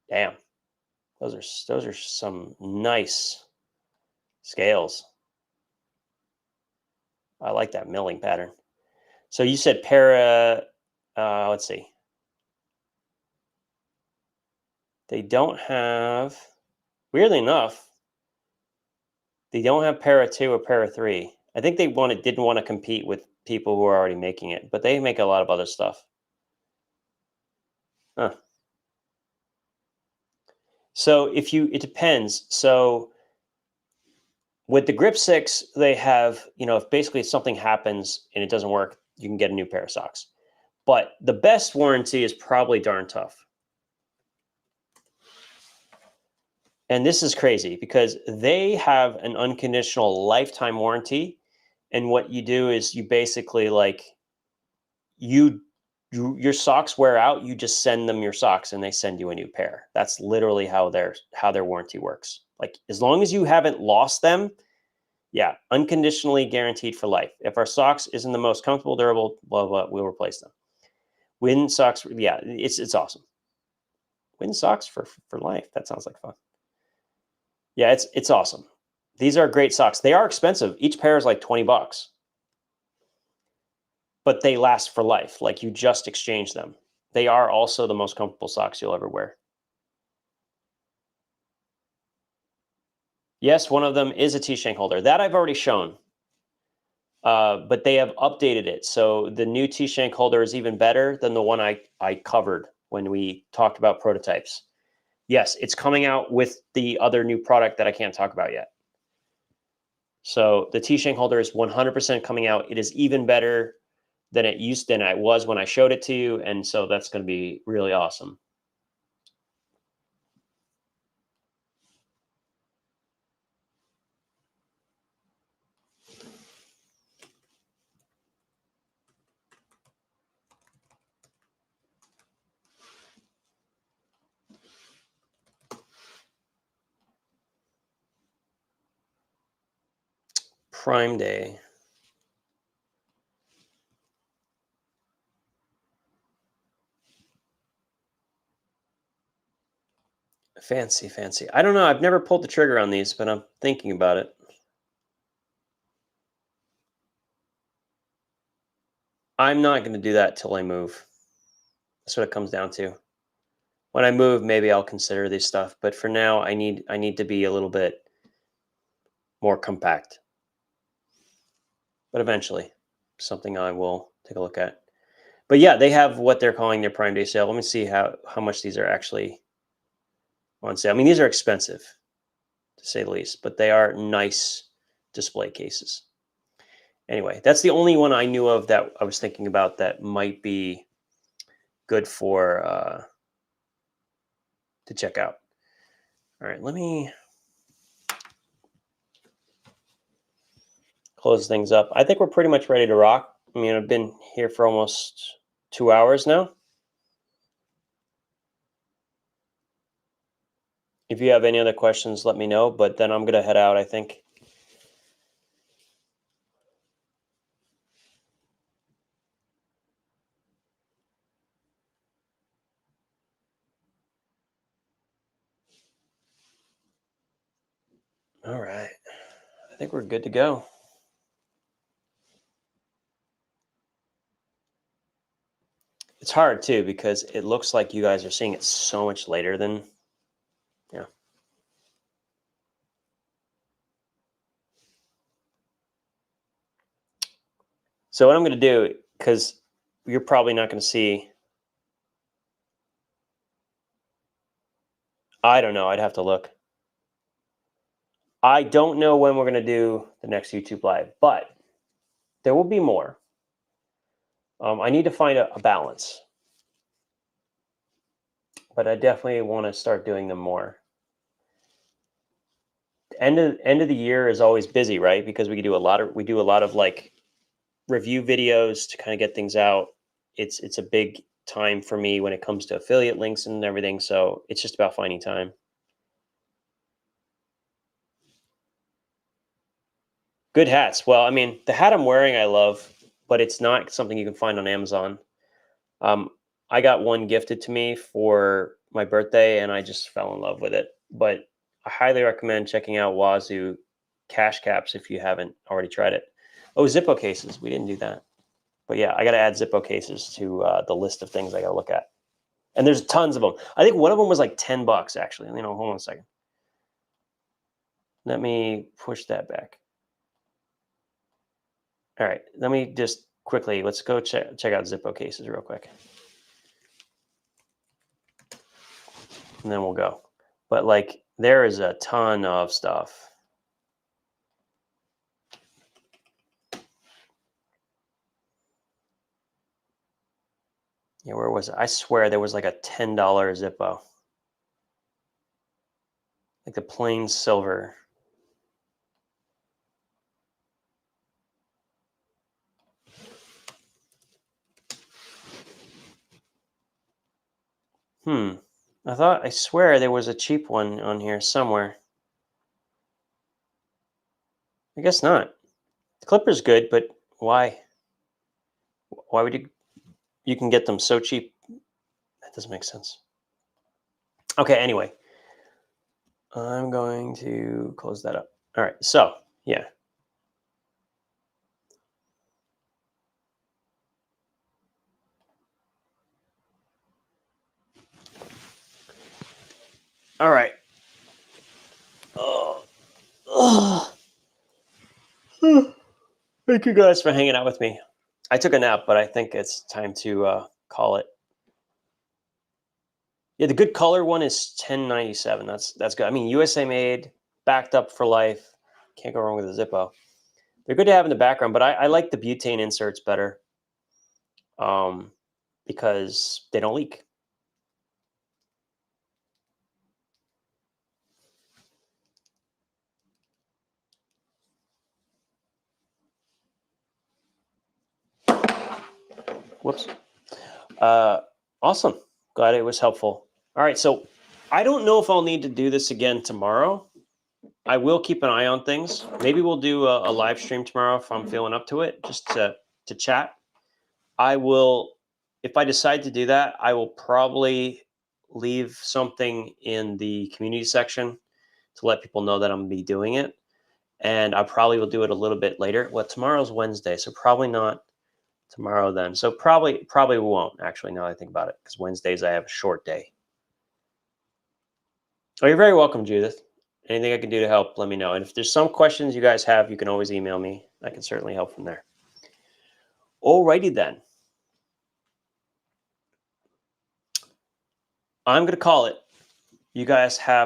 Damn, those are some nice scales. I like that milling pattern. So you said para. Let's see. They don't have. Weirdly enough, they don't have para 2 or para 3. I think they didn't want to compete with people who are already making it, but they make a lot of other stuff. Huh. So it depends. So with the Grip 6, they have, if basically something happens and it doesn't work, you can get a new pair of socks. But the best warranty is probably Darn Tough. And this is crazy because they have an unconditional lifetime warranty. And what you do is you basically like you your socks wear out, you just send them your socks and they send you a new pair. That's literally how their warranty works. Like as long as you haven't lost them, yeah, unconditionally guaranteed for life. If our socks isn't the most comfortable, durable, blah blah, we'll replace them. Win socks, yeah, it's awesome. Win socks for life. That sounds like fun. Yeah, it's awesome. These are great socks. They are expensive. Each pair is like $20, but they last for life. Like you just exchange them. They are also the most comfortable socks you'll ever wear. Yes, one of them is a T-shank holder. That I've already shown. But they have updated it. So the new T-shank holder is even better than the one I covered when we talked about prototypes. Yes, it's coming out with the other new product that I can't talk about yet. So the T-shank holder is 100% coming out. It is even better than it was when I showed it to you, and so that's going to be really awesome. Prime Day. Fancy, fancy. I don't know. I've never pulled the trigger on these, but I'm thinking about it. I'm not going to do that till I move. That's what it comes down to. When I move, maybe I'll consider this stuff, but for now, I need to be a little bit more compact. But eventually, something I will take a look at. But yeah, they have what they're calling their Prime Day sale. Let me see how much these are actually on sale. I mean, these are expensive, to say the least, but they are nice display cases. Anyway, that's the only one I knew of that I was thinking about that might be good for to check out. All right, let me close things up. I think we're pretty much ready to rock. I mean, I've been here for almost 2 hours now. If you have any other questions, let me know, but then I'm going to head out, I think. All right. I think we're good to go. It's hard too because it looks like you guys are seeing it so much later than, yeah. So what I'm going to do, because you're probably not going to see, I don't know. I'd have to look. I don't know when we're going to do the next YouTube live, but there will be more. I need to find a balance, but I definitely want to start doing them more. End of the year is always busy, right? Because we do a lot of like review videos to kind of get things out. It's a big time for me when it comes to affiliate links and everything. So it's just about finding time. Good hats. Well, I mean, the hat I'm wearing, I love, but it's not something you can find on Amazon. Um, I got one gifted to me for my birthday, and I just fell in love with it. But I highly recommend checking out Wazoo cash caps if you haven't already tried it. Oh, Zippo cases. We didn't do that. But yeah, I got to add Zippo cases to the list of things I got to look at. And there's tons of them. I think one of them was like $10 actually. Hold on a second. Let me push that back. All right, let me just quickly, let's go check out Zippo cases real quick. And then we'll go. But like, there is a ton of stuff. Yeah, where was it? I swear there was like a $10 Zippo. Like the plain silver. I swear there was a cheap one on here somewhere. I guess not. The Clipper's good, but why? Why would you can get them so cheap? That doesn't make sense. Okay, anyway. I'm going to close that up. All right, so yeah. All right. Oh. Thank you guys for hanging out with me. I took a nap, but I think it's time to call it. Yeah, the good color one is $10.97. That's good. I mean, USA made, backed up for life. Can't go wrong with a Zippo. They're good to have in the background, but I like the butane inserts better because they don't leak. Whoops. Awesome. Glad it was helpful. All right, so I don't know if I'll need to do this again tomorrow. I will keep an eye on things. Maybe we'll do a live stream tomorrow if I'm feeling up to it, just to chat. I will, if I decide to do that, I will probably leave something in the community section to let people know that I'm gonna be doing it. And I probably will do it a little bit later. Well, tomorrow's Wednesday, so probably not tomorrow then. So probably won't actually, now that I think about it, because Wednesdays I have a short day. Oh, you're very welcome, Judith. Anything I can do to help, let me know. And if there's some questions you guys have, you can always email me. I can certainly help from there. Alrighty then. I'm gonna call it. You guys have